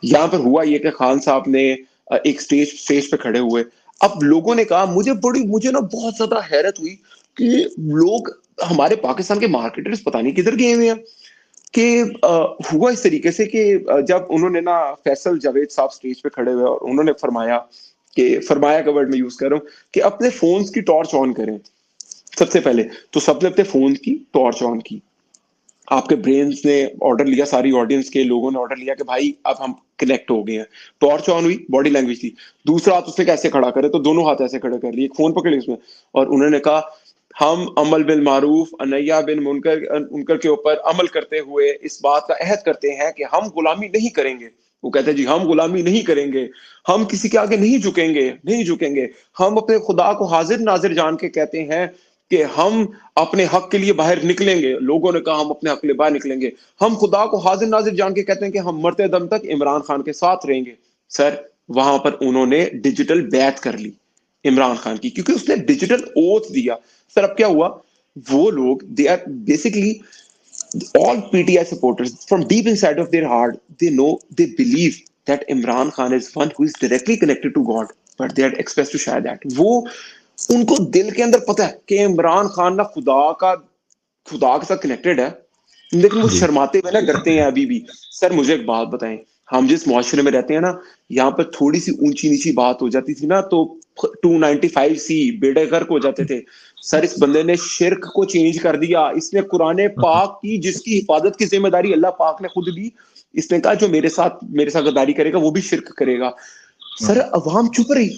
यहाँ पर हुआ ये कि खान साहब ने एक स्टेज पे खड़े हुए। अब लोगों ने कहा, मुझे ना बहुत ज्यादा हैरत हुई कि लोग, हमारे पाकिस्तान के मार्केटर्स पता नहीं किधर गए हुए हैं, कि हुआ इस तरीके से कि जब उन्होंने ना, फैसल जावेद साहब स्टेज पे खड़े हुए और उन्होंने फरमाया फरमाया का वर्ड मैं यूज कर रहा हूँ, कि अपने फोन की टॉर्च ऑन करें। सबसे पहले तो सबने अपने फोन की टॉर्च ऑन की, आपके ब्रेन्स ने ऑर्डर लिया, सारी ऑडियंस के लोगों ने ऑर्डर लिया कि भाई अब हम कनेक्ट हो गए हैं। टॉर्च ऑन हुई, बॉडी लैंग्वेज थी, दूसरा हाथ उसने कैसे खड़ा करे, तो दोनों हाथ ऐसे खड़े कर लिए, फोन पकड़े उसमें, और उन्होंने कहा हम अमल बिल मारूफ अनैया बिन मुनकर उनकर के ऊपर अमल करते हुए इस बात का अहद करते हैं कि हम गुलामी नहीं करेंगे। वो कहते हैं जी हम गुलामी नहीं करेंगे, हम किसी के आगे नहीं झुकेंगे, हम अपने खुदा को हाजिर नाजिर जान के कहते हैं कि हम अपने हक के लिए बाहर निकलेंगे। लोगों ने कहा हम अपने हक के लिए बाहर निकलेंगे, हम खुदा को हाजिर नाजिर जान के कहते हैं कि हम मरते दम तक इमरान खान के साथ रहेंगे। सर वहां पर उन्होंने डिजिटल बैत कर ली इमरान खान की, क्योंकि उसने डिजिटल ओथ दिया। सर अब क्या हुआ, वो लोग, they are basically all PTI supporters from deep inside of their heart, they believe that Imran Khan is one who is directly connected to God, but they are expressed to share that वो, उनको दिल के अंदर पता है कि इमरान खान ना खुदा के साथ कनेक्टेड है, लेकिन वो जी। शर्माते हुए ना, डरते हैं अभी भी। सर मुझे एक बात बताएं, हम जिस मुआशरे में रहते हैं ना, यहाँ पर थोड़ी सी ऊंची नीची बात हो जाती थी ना तो 295C बेड़ेगर्क हो जाते थे। सर इस बंदे ने शिर्क को चेंज कर दिया, इसने कुरान पाक की जिसकी हिफाजत की जिम्मेदारी अल्लाह पाक ने खुद ली, इसने कहा जो मेरे साथ गद्दारी करेगा वो भी शिर्क करेगा। सर अवाम चुप रही।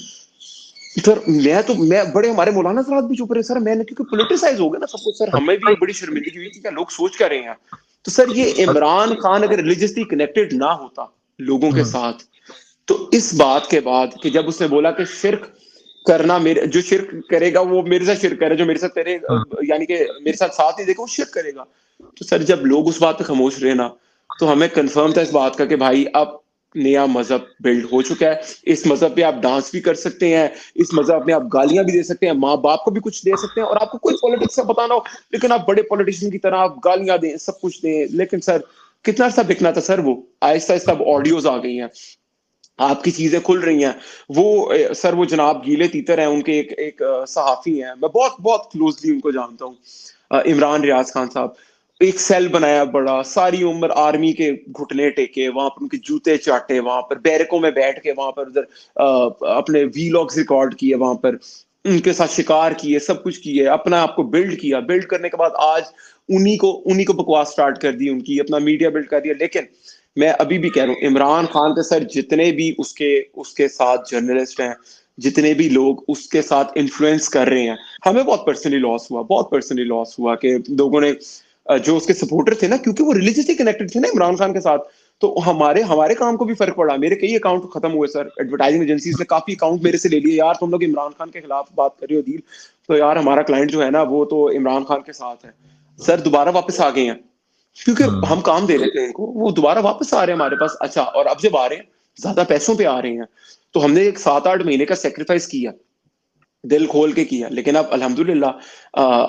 सर मैं बड़े हमारे मौलाना साहब भी चुप रहे सर, मैंने क्योंकि पोलिटिसाइज हो गया ना सब कुछ सर, हमें भी भाई बड़ी शर्मिंदगी हुई कि क्या लोग सोच क्या रहे हैं। तो सर ये इमरान खान अगर रिलीजियसली कनेक्टेड ना होता लोगों के साथ, तो इस बात के बाद कि जब उसने बोला कि शिर्क करना, मेरे जो शिर्क करेगा वो मेरे साथ शिर्क करे, जो मेरे साथ करे यानी कि मेरे साथ साथ नहीं देगा वो शिर्क करेगा। तो सर जब लोग उस बात पे खामोश रहे ना, तो हमें कंफर्म था इस बात का कि भाई अब नया मजहब बिल्ड हो चुका है। इस मजहब पे आप डांस भी कर सकते हैं, इस मजहब में आप गालियां भी दे सकते हैं, माँ बाप को भी कुछ दे सकते हैं, और आपको कोई पॉलिटिक्स का पता ना हो, लेकिन आप बड़े पॉलिटिशियन की तरह आप गालियां दें, सब कुछ दें। लेकिन सर कितना अर्सा बिकना था सर, वो आहिस्ता आहिस्ता ऑडियोज आ गई हैं, आपकी चीजें खुल रही हैं। वो सर वो जनाब गीले तीतर हैं, उनके एक सहाफी हैं, मैं बहुत बहुत क्लोजली उनको जानता हूँ, इमरान रियाज खान साहब। एक सेल बनाया बड़ा, सारी उम्र आर्मी के घुटने टेके, वहां पर उनके जूते चाटे, वहां पर बैरकों में बैठ के वहां पर उधर अपने वीलॉग्स रिकॉर्ड किए, वहां पर उनके साथ शिकार किए, सब कुछ किए, अपना आपको बिल्ड किया। बिल्ड करने के बाद आज उन्हीं को बकवास स्टार्ट कर दी, उनकी अपना मीडिया बिल्ड कर दिया। लेकिन मैं अभी भी कह रहा हूँ, इमरान खान के सर जितने भी उसके उसके साथ जर्नलिस्ट हैं, जितने भी लोग उसके साथ इन्फ्लुएंस कर रहे हैं, हमें बहुत पर्सनली लॉस हुआ, बहुत पर्सनली लॉस हुआ कि लोगों ने जो उसके सपोर्टर थे ना, क्योंकि वो रिलीजियसली कनेक्टेड थे ना इमरान खान के साथ, तो हमारे हमारे काम को भी फर्क पड़ा। मेरे कई अकाउंट खत्म हुए सर, एडवर्टाइजिंग एजेंसीज ने काफी अकाउंट मेरे से ले लिए, यार तुम लोग इमरान खान के खिलाफ बात कर रहे हो, डील तो यार हमारा क्लाइंट जो है ना वो तो इमरान खान के साथ है। सर दोबारा वापस आ गए हैं, क्योंकि हम काम दे रहे थे इनको, वो दोबारा वापस आ रहे हैं हमारे पास। अच्छा, और अब जब आ रहे हैं ज्यादा पैसों पे आ रहे हैं, तो हमने एक 7-8 महीने का सेक्रीफाइस किया, दिल खोल के किया। लेकिन अब अल्हम्दुलिल्लाह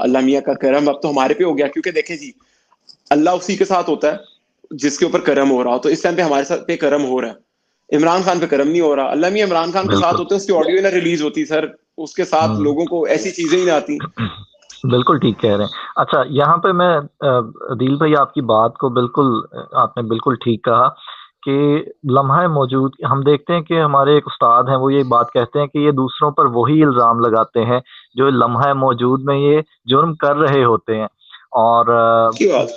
अल्लाह मियाँ का करम अब तो हमारे पे हो गया, क्योंकि देखें जी, अल्लाह उसी के साथ होता है जिसके ऊपर करम हो रहा हो। तो इस टाइम पे हमारे साथ पे करम हो रहा है, इमरान खान पे करम नहीं हो रहा। अल्लाह मियाँ इमरान खान के साथ बिल्कुल होते, उसकी ऑडियो ना रिलीज होती सर, उसके साथ लोगों को ऐसी चीजें ही ना आती। बिल्कुल ठीक कह रहे हैं। अच्छा, यहाँ पे मैं दिल भाई आपकी बात को बिल्कुल आपने बिल्कुल ठीक कहा कि लम्हा मौजूद हम देखते हैं कि हमारे एक उस्ताद हैं, वो ये बात कहते हैं कि ये दूसरों पर वही इल्ज़ाम लगाते हैं जो लम्हा मौजूद में ये जुर्म कर रहे होते हैं। और की बात।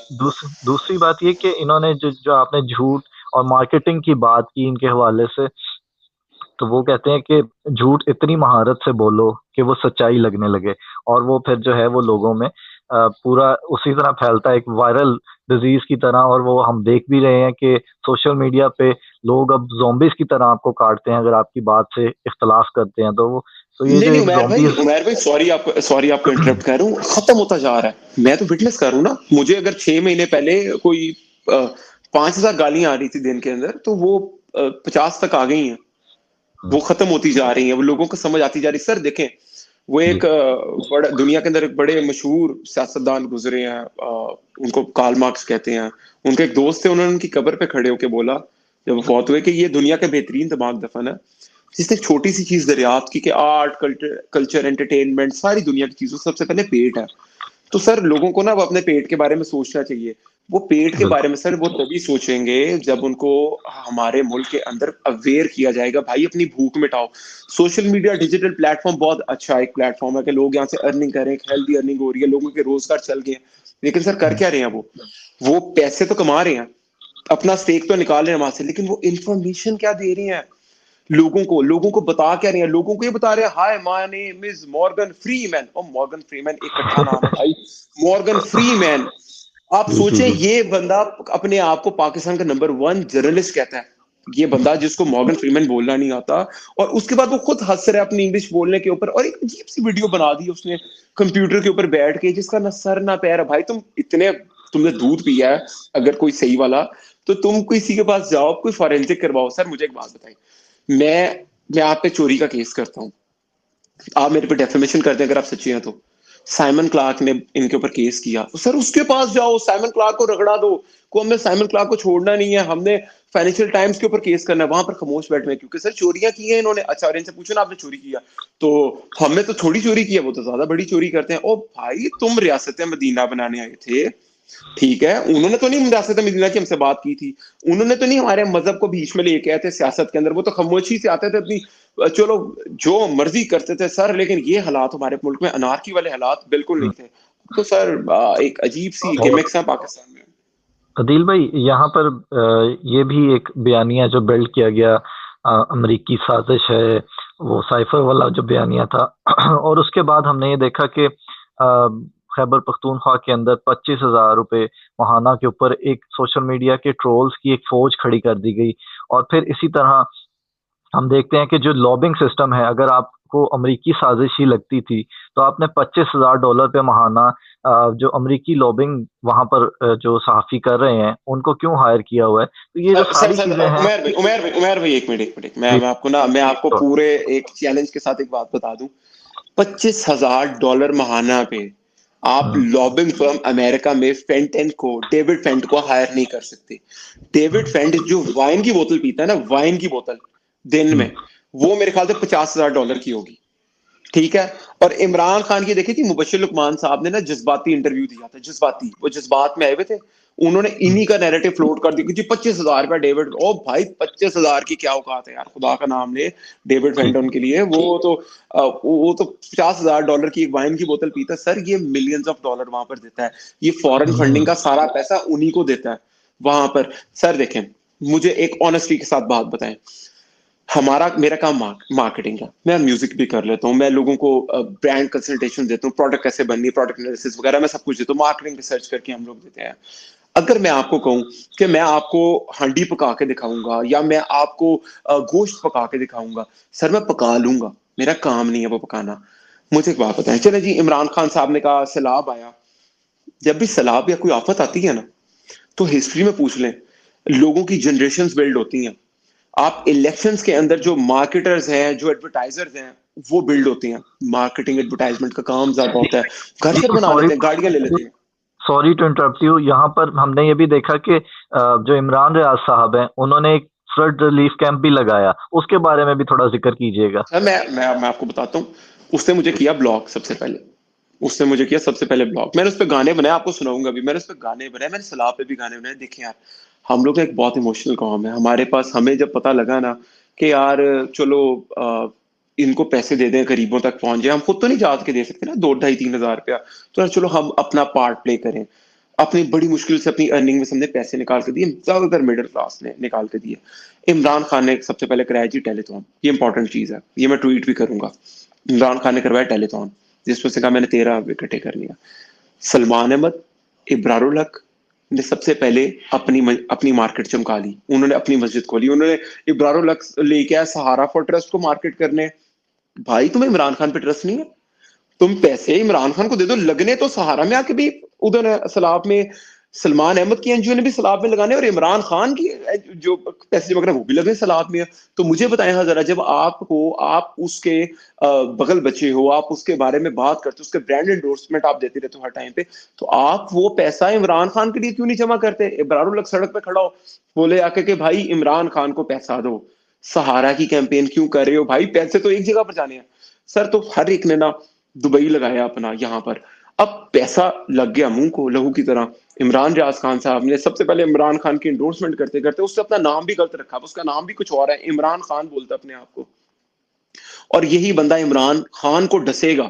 दूसरी बात ये कि इन्होंने जो जो आपने झूठ और मार्केटिंग की बात की इनके हवाले से, तो वो कहते हैं कि झूठ इतनी महारत से बोलो कि वो सच्चाई लगने लगे, और वो फिर जो है वो लोगों में पूरा उसी तरह फैलता है, एक वायरल डिजीज की तरह। और वो हम देख भी रहे हैं कि सोशल मीडिया पे लोग अब ज़ॉम्बीज़ की तरह आपको काटते हैं अगर आपकी बात से इख्तिलाफ करते हैं, तो वो तो ये नहीं जो नहीं, एक ज़ॉम्बीज़ उमर भाई सॉरी आपको इंटरप्ट कर रहा हूँ, खत्म होता जा रहा है। मैं तो विटनेस कर रहा हूँ ना, मुझे अगर 6 महीने पहले कोई 5,000 गालियां आ रही थी दिन के अंदर, तो वो 50 तक आ गई हैं, वो खत्म होती जा रही हैं, वो लोगों को समझ आती जा रही। सर देखें, वो जी। एक बड़ा दुनिया के अंदर एक बड़े मशहूर सियासतदान गुजरे हैं, उनको कार्ल मार्क्स कहते हैं। उनके एक दोस्त थे, उन्होंने उनकी कब्र पे खड़े होकर बोला जब वो फौत हुए कि ये दुनिया का बेहतरीन दिमाग दफन है जिसने एक छोटी सी चीज दरियाफ्त की कि आर्ट कल्चर एंटरटेनमेंट सारी दुनिया की चीजों सबसे पहले पेट है। तो सर लोगों को ना अब अपने पेट के बारे में सोचना चाहिए। वो पेट के बारे बिल्कुल। में सर वो तभी सोचेंगे जब उनको हमारे मुल्क के अंदर अवेयर किया जाएगा, भाई अपनी भूख मिटाओ। सोशल मीडिया डिजिटल प्लेटफॉर्म बहुत अच्छा एक प्लेटफॉर्म है कि लोग यहाँ से अर्निंग करें, हेल्दी अर्निंग हो रही है, लोगों के रोजगार चल गए। लेकिन सर कर क्या रहे हैं वो पैसे तो कमा रहे हैं, अपना स्टेक तो निकाल रहे हैं वहां से, लेकिन वो इंफॉर्मेशन क्या दे रहे हैं लोगों को बता क्या रहे हैं? लोगों को ये बता रहे हैं, hi my name is Morgan Freeman. और मॉर्गन फ्रीमैन एक कट्ठा नाम है भाई, मॉर्गन फ्रीमैन। आप बिल्कुल सोचें, बिल्कुल। ये बंदा अपने आप को पाकिस्तान का नंबर 1 जर्नलिस्ट कहता है, ये बंदा जिसको मॉर्गन फ्रीमैन बोलना नहीं आता, और उसके बाद वो खुद हंस रहा है अपनी इंग्लिश बोलने के ऊपर, और एक अजीब सी वीडियो बना दी उसने कंप्यूटर के ऊपर बैठ के, जिसका ना सर ना पैर है। भाई तुमने दूध पिया है अगर कोई सही वाला, तो तुम किसी के पास जाओ, कोई फॉरेंसिक करवाओ। सर मुझे एक बात बताइए, मैं आप पे चोरी का केस करता हूँ, आप मेरे पे डेफेमेशन करते हैं अगर आप सच्चे हैं तो। साइमन क्लार्क ने इनके ऊपर केस किया, तो सर उसके पास जाओ, साइमन क्लार्क को रगड़ा दो, को हमने साइमन क्लार्क को छोड़ना नहीं है, हमने फाइनेंशियल टाइम्स के ऊपर केस करना है, वहां पर खामोश बैठे हैं क्योंकि सर चोरियां की हैं इन्होंने। अच्छा, और इनसे पूछो ना आपने चोरी किया, तो हमने तो थोड़ी चोरी की है, वो तो ज्यादा बड़ी चोरी करते हैं। ओ भाई, तुम रियासत मदीना बनाने आए थे, ठीक है, उन्होंने तो नहीं रियासत मदीना की हमसे बात की थी, उन्होंने तो नहीं हमारे मजहब को बीच में लेके आए थे सियासत के अंदर, वो तो खामोशी से आते थे अपनी चलो जो मर्जी करते थे सर, लेकिन ये हालात हमारे मुल्क में अनारकी वाले हालात बिल्कुल नहीं थे। तो सर एक अजीब सी और गिमिक्स है पाकिस्तान में। अदील भाई, यहाँ पर ये भी एक बयानिया जो बिल्ड किया गया, अमरीकी साजिश है, वो साइफर वाला जो बयानिया था। और उसके बाद हमने ये देखा कि खैबर पख्तूनख्वा के अंदर 25,000 रुपये महाना के ऊपर एक सोशल मीडिया के ट्रोल्स की एक फौज खड़ी कर दी गई। और फिर इसी तरह हम देखते हैं कि जो लॉबिंग सिस्टम है, अगर आपको अमरीकी साजिश ही लगती थी तो आपने $25,000 पे महाना जो अमरीकी लॉबिंग वहां पर जो सहाफ़ी कर रहे हैं उनको क्यों हायर किया हुआ है। तो ये जो सर सर सारी सर चीजें हैं। उमेर भाई एक मिनट जी, मैं आपको ना मैं जी, आपको तो पूरे एक चैलेंज के साथ एक बात बता दूं। $25,000 महाना पे आप हम्म, लॉबिंग फर्म अमेरिका में डेविड फेंट को हायर नहीं कर सकते। डेविड फेंट जो वाइन की बोतल पीता है ना, वाइन की बोतल दिन हम्म, में, वो मेरे ख्याल से $50,000 की होगी। ठीक है। और इमरान खान की देखी थी, मुबशिर लुकमान साहब ने ना जज्बाती इंटरव्यू दिया था, जज्बाती, वो जज्बात में आए हुए थे, उन्होंने हम्म, इन्हीं का नैरेटिव फ्लोट कर दिया कि जी 25,000 रुपया डेविड, ओ भाई 25,000 की क्या औकात है यार, खुदा का नाम ले। डेविड जी, फेंटन के लिए वो तो $50,000 की एक वाइन की बोतल पीता है सर, ये मिलियंस ऑफ डॉलर वहां पर देता है, ये फॉरेन हम्म, फंडिंग का सारा पैसा उन्हीं को देता है वहां पर। सर देखें, मुझे एक ऑनेस्टी के साथ बात बताएं, मेरा काम मार्केटिंग है, मैं म्यूजिक भी कर लेता हूँ, मैं लोगों को ब्रांड कंसल्टेशन देता हूँ, प्रोडक्ट कैसे बननी है, प्रोडक्ट एनालिसिस वगैरह मैं सब कुछ देता हूँ, मार्केटिंग रिसर्च करके हम लोग देते हैं। अगर मैं आपको कहूं कि मैं आपको हांडी पका के दिखाऊंगा या मैं आपको गोश्त पका के दिखाऊंगा, सर मैं पका लूंगा, मेरा काम नहीं है वो पकाना। मुझे एक बात बताएं, चले जी इमरान खान साहब ने कहा सैलाब आया, जब भी सैलाब या कोई आफत आती है ना, तो हिस्ट्री में पूछ लें, लोगों की जनरेशंस बिल्ड होती हैं। आप इलेक्शंस के अंदर जो मार्केटर्स हैं, जो एडवर्टाइजर्स हैं, वो बिल्ड होते हैं। मार्केटिंग एडवर्टाइजमेंट का काम ज्यादा होता है, घर जी, शर बना सॉरी लेते हैं, गाड़ियां ले लेते हैं। Sorry to interrupt you. यहाँ पर हमने ये भी देखा कि जो इमरान रियाज साहब हैं उन्होंने एक फ्लड रिलीफ कैंप भी लगाया, उसके बारे में भी थोड़ा जिक्र कीजिएगा। सर मैं आपको बताता हूँ, उसने मुझे किया ब्लॉग सबसे पहले, उसने मुझे किया सबसे पहले ब्लॉग, मैंने उस पर गाने बनाए, आपको सुनाऊंगा भी, मैंने उस पर गाने बनाए, मैंने सलाह पे भी गाने बनाए। देखिए यार, हम लोग एक बहुत इमोशनल कौम है, हमारे पास, हमें जब पता लगा ना कि यार चलो इनको पैसे दे दें, गरीबों तक पहुंच जाए, हम खुद तो नहीं जा के दे सकते ना 2 2.5 3 हज़ार रुपया, तो यार चलो हम अपना पार्ट प्ले करें। अपनी बड़ी मुश्किल से अपनी अर्निंग में से हमने पैसे निकाल के दिए, ज्यादातर मिडिल क्लास ने निकाल के दिए। इमरान खान ने सबसे पहले कराया जी टेलीथॉन, ये इंपॉर्टेंट चीज है, ये मैं ट्वीट भी करूंगा। इमरान खान ने करवाया टेलीथॉन, जिसमें से कहा मैंने 13 इकट्ठे कर लिया। सलमान अहमद, इब्रारुल हक ने सबसे पहले अपनी मार्केट चमका ली, उन्होंने अपनी मस्जिद खोली, उन्होंने इब्रारुल हक लेके आया सहारा फॉर ट्रस्ट को मार्केट करने। भाई तुम्हें इमरान खान पे ट्रस्ट नहीं है, तुम पैसे इमरान खान को दे दो, लगने तो सहारा में आके भी उधर सलाब में सलमान अहमद की एनजीओ ने भी सलाब में लगाने, और इमरान खान की जो पैसे जमा वो भी लगे सलाब में। तो मुझे बताएं हाँ जरा, जब आप उसके बगल बचे हो, आप उसके बारे में बात करते हो, उसके ब्रांड एंडोर्समेंट आप देते रहते हो हर टाइम पे, तो आप वो पैसा इमरान खान के लिए क्यों नहीं जमा करते? इब्रारुल हक सड़क पे खड़ा हो, बोले आके कि भाई इमरान खान को पैसा दो, सहारा की कैंपेन क्यों कर रहे हो भाई, पैसे तो एक जगह पर जाने हैं। सर तो हर एक ने ना दुबई लगाया अपना यहाँ पर, अब पैसा लग गया मुंह को लहू की तरह। इमरान रियाज खान साहब ने सबसे पहले इमरान खान की इंडोर्समेंट करते करते उससे अपना नाम भी गलत रखा, उसका नाम भी कुछ और है, इमरान खान बोलता अपने आप को, और यही बंदा इमरान खान को डसेगा,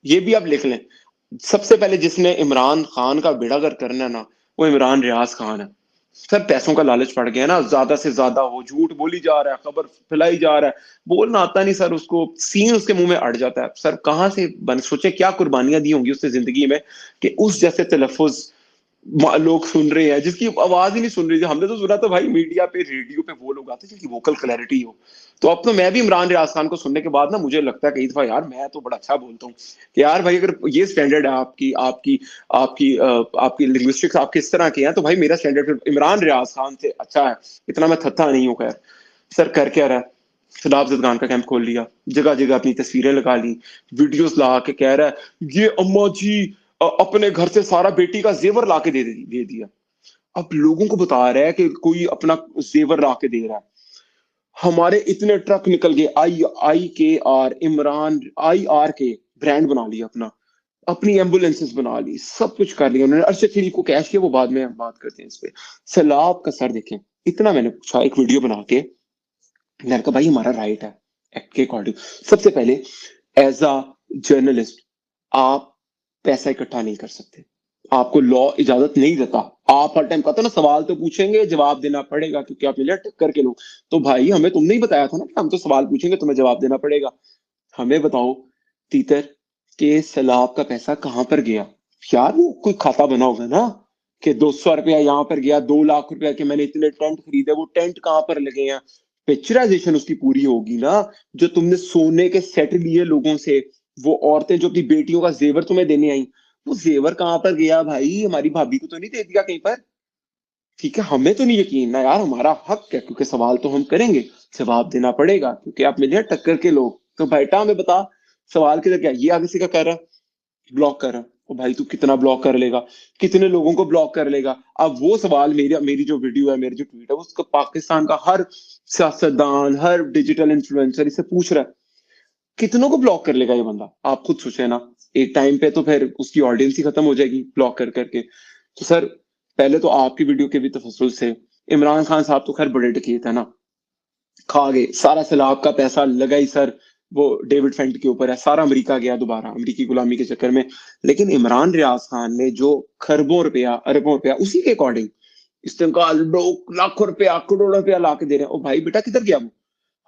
ये भी आप लिख लें। सबसे पहले जिसने इमरान खान का बेड़ा गर्क करना है ना, वो इमरान रियाज खान है। सर पैसों का लालच पड़ गया ना, ज्यादा से ज्यादा हो, झूठ बोली जा रहा है, खबर फैलाई जा रहा है, बोलना आता नहीं सर, उसको सीन उसके मुंह में अड़ जाता है। सर कहां से बन, सोचे क्या कुर्बानियां दी होंगी उसने जिंदगी में कि उस जैसे तलफुज लोग सुन रहे हैं, जिसकी आवाज ही नहीं सुन रही थी। हमने तो सुना था भाई मीडिया पे, रेडियो पे वो लोग आते जिनकी वोकल क्लैरिटी हो। तो अब तो मैं भी इमरान रियाज खान को सुनने के बाद ना मुझे लगता है कई दफा यार मैं तो बड़ा अच्छा बोलता हूँ कि यार भाई अगर ये स्टैंडर्ड है आपकी आपकी आपकी आपकी लिंग्विस्टिक्स आपके इस तरह के हैं, तो भाई मेरा स्टैंडर्ड इमरान रियाज खान से अच्छा है, इतना मैं थत्था नहीं हूँ। खैर सर कर क्या रहा है, सैलाब जदगान का कैंप खोल लिया, जगह जगह अपनी तस्वीरें लगा ली, वीडियोस ला के कह रहा है ये अम्मा जी अपने घर से सारा बेटी का जेवर ला के दे दिया। अब लोगों को बता रहा है कि कोई अपना जेवर ला के दे रहा है। हमारे इतने ट्रक निकल गए, आई आई के आर इमरान, आई आर के ब्रांड बना लिया अपना, अपनी एम्बुलेंसेस बना ली, सब कुछ कर लिया उन्होंने। अरशद शरीफ को कैश किया, वो बाद में हम बात करते हैं इस पे। सैलाब का सर देखें, इतना मैंने पूछा एक वीडियो बना के, मैंने कहा भाई हमारा राइट है एक्ट के अकॉर्डिंग। सबसे पहले एज अ जर्नलिस्ट आप पैसा इकट्ठा नहीं कर सकते, आपको लॉ इजाजत नहीं देता। आप हर टाइम कहते हो ना सवाल तो पूछेंगे जवाब देना पड़ेगा क्योंकि आप मिले टक्कर के लोग। तो भाई हमें तुमने ही बताया था ना कि हम तो सवाल पूछेंगे, तुम्हें जवाब देना पड़ेगा। हमें बताओ तीतर के सैलाब का पैसा कहां पर गया? यार वो कोई खाता बना होगा ना कि 200 रुपया यहाँ पर गया, 2 लाख रुपया के मैंने इतने टेंट खरीदे, वो टेंट कहाँ पर लगे हैं? पिक्चराइजेशन उसकी पूरी होगी ना। जो तुमने सोने के सेट लिए लोगों से, वो औरतें जो अपनी बेटियों का जेवर तुम्हें देने आई, वो जेवर कहाँ पर गया भाई? हमारी भाभी को तो नहीं दे दिया कहीं पर? ठीक है, हमें तो नहीं यकीन ना यार, हमारा हक है क्योंकि सवाल तो हम करेंगे, जवाब देना पड़ेगा क्योंकि आप मिले हैं टक्कर के लोग। तो बेटा हमें बता सवाल किधर गया? ये आगे से क्या कर रहा, ब्लॉक कर रहा। ओ भाई तू कितना ब्लॉक कर लेगा, कितने लोगों को ब्लॉक कर लेगा? अब वो सवाल मेरी मेरी जो वीडियो है, मेरी जो ट्वीट है, उसको पाकिस्तान का हर सियासतदान, हर डिजिटल इन्फ्लुएंसर इसे पूछ रहा है, कितनों को ब्लॉक कर लेगा ये बंदा? आप खुद सोचे ना। एक टाइम पे तो फिर उसकी ऑडियंस ही खत्म हो जाएगी ब्लॉक कर करके। तो सर पहले तो आपकी वीडियो के भी तफस्सुल से, इमरान खान साहब तो खैर बड़े डकैत है ना, खा गए सारा सैलाब का पैसा, लगा ही सर वो डेविड फेंट के ऊपर है, सारा अमेरिका गया दोबारा अमेरिकी गुलामी के चक्कर में। लेकिन इमरान रियाज खान ने जो खरबों रुपया अरबों रुपया उसी के अकॉर्डिंग इस्तेमाल, लाखों रुपया करोड़ों रुपया ला के दे रहे हैं। ओ भाई बेटा किधर गया वो?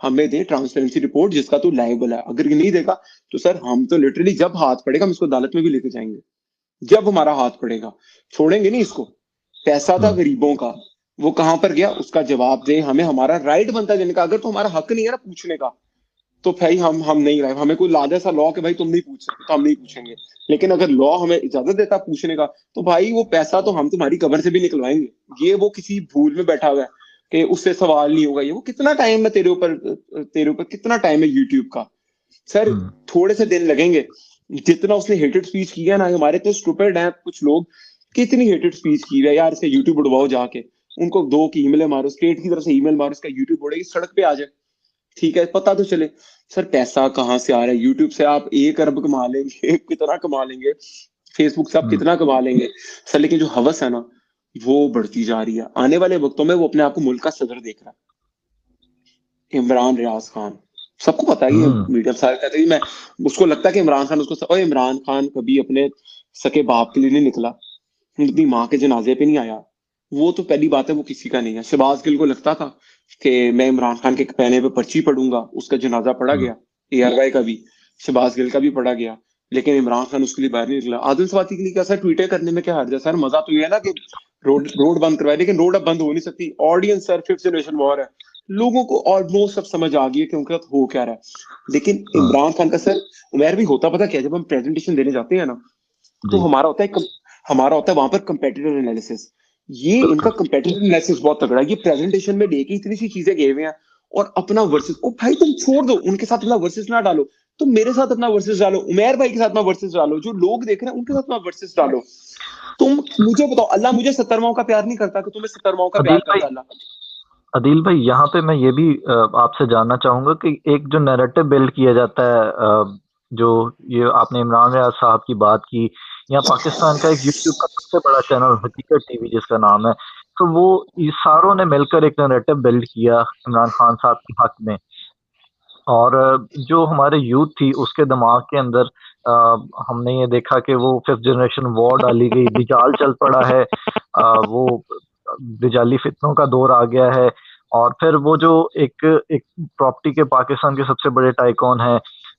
हमें दे ट्रांसपेरेंसी रिपोर्ट जिसका तू लायबल है। अगर ये नहीं देगा तो सर हम तो लिटरली जब हाथ पड़ेगा हम इसको अदालत में भी लेके जाएंगे। जब हमारा हाथ पड़ेगा छोड़ेंगे नहीं इसको। पैसा था हम्म। गरीबों का, वो कहां पर गया उसका जवाब दे। हमें हमारा राइट बनता है देने का। अगर तो हमारा हक नहीं है ना पूछने का, तो भाई हम नहीं रहे। हमें कोई लादा सा लॉ कि भाई तुम नहीं पूछ सकते तो हम नहीं पूछेंगे। लेकिन अगर लॉ हमें इजाजत देता पूछने का, तो भाई वो पैसा तो हम तुम्हारी कबर से भी निकलवाएंगे। ये वो किसी भूल में बैठा हुआ है कि उससे सवाल नहीं होगा, ये वो कितना टाइम है तेरे ऊपर कितना टाइम है यूट्यूब का? सर हम्म। थोड़े से दिन लगेंगे। जितना उसने हेटेड स्पीच किया ना, हमारे तो स्टूपिड हैं कुछ लोग, कितनी हेटेड स्पीच की है यार। इसे यूट्यूब उड़वाओ जाके, उनको दो की ईमेल मारो, स्टेट की तरफ से ईमेल मारो, इसका यूट्यूब उड़ेगी, सड़क पे आ जाए, ठीक है पता तो चले। सर पैसा कहाँ से आ रहा है? यूट्यूब से आप 1 अरब कमा लेंगे कितना कमा लेंगे, फेसबुक से आप हम्म। कितना कमा लेंगे सर। लेकिन जो हवस है ना वो बढ़ती जा रही है। आने वाले वक्तों में वो अपने आप को मुल्क का सदर देख रहा है, इमरान रियाज खान। सबको पता ही है, हम्म। मीडिया सारे कहते हैं। मैं उसको लगता है कि इमरान खान उसको, और इमरान खान कभी अपने सके बाप के लिए नहीं निकला, अपनी माँ के जनाजे पे नहीं आया। वो तो पहली बात है, वो किसी का नहीं है। शहबाज गिल को लगता था कि मैं इमरान खान के पहने पे पर्ची पढ़ूंगा, उसका जनाजा पढ़ा हम्म। गया, एआरवाई का भी, शहबाज गिल का भी पढ़ा गया। लेकिन इमरान खान उसके लिए बाहर नहीं निकला। आदिल स्वाति के लिए क्या सर ट्वीटर करने में क्या हर्ज है सर? मजा तो ये है ना कि रोड रोड बंद करवाए, लेकिन रोड अब बंद हो नहीं सकती। Audience sir fifth generation war है, लोगों को ऑलमोस्ट सब समझ आ गई है कि उनके साथ हो क्या रहा है। लेकिन हम्म। इमरान खान का सर उमेर भी होता पता क्या, जब हम प्रेजेंटेशन देने जाते हैं ना, तो जी। हमारा होता है वहां पर कंपेटिटिव एनालिसिस। ये इनका कंपेटिटिव एनालिसिस बहुत तगड़ा है। ये प्रेजेंटेशन में लेके इतनी सी चीजें गए हुए हैं और अपना वर्सेस, ओ भाई तुम छोड़ दो उनके साथ अपना वर्सेस ना डालो, तुम मेरे साथ अपना वर्सेस डालो, उमेर भाई के साथ अपना वर्सेस डालो, जो लोग देख रहे हैं उनके साथ अपना वर्सेस डालो। तुम मुझे बताओ, अल्लाह मुझे 70 का प्यार नहीं करता कि तुम्हें 70 का अदील प्यार भाई, करता अल्लाह? अदील भाई, यहाँ पे मैं ये भी आपसे जानना चाहूंगा कि एक जो नैरेटिव बिल्ड किया जाता है, जो ये आपने इमरान रियाज साहब की बात की, या पाकिस्तान का एक यूट्यूब का सबसे बड़ा चैनल हकीकत टीवी जिसका नाम है, तो वो इस सारों ने मिलकर एक नैरेटिव बिल्ड किया इमरान खान साहब के हक में। और जो हमारे यूथ थी उसके दिमाग के अंदर हमने ये देखा कि वो फिफ्थ जनरेशन वॉर डाली गई, बिजाल चल पड़ा है, वो बिजाली फितनों का दौर आ गया है। और फिर वो जो एक एक प्रॉपर्टी के पाकिस्तान के सबसे बड़े टाइकॉन हैं,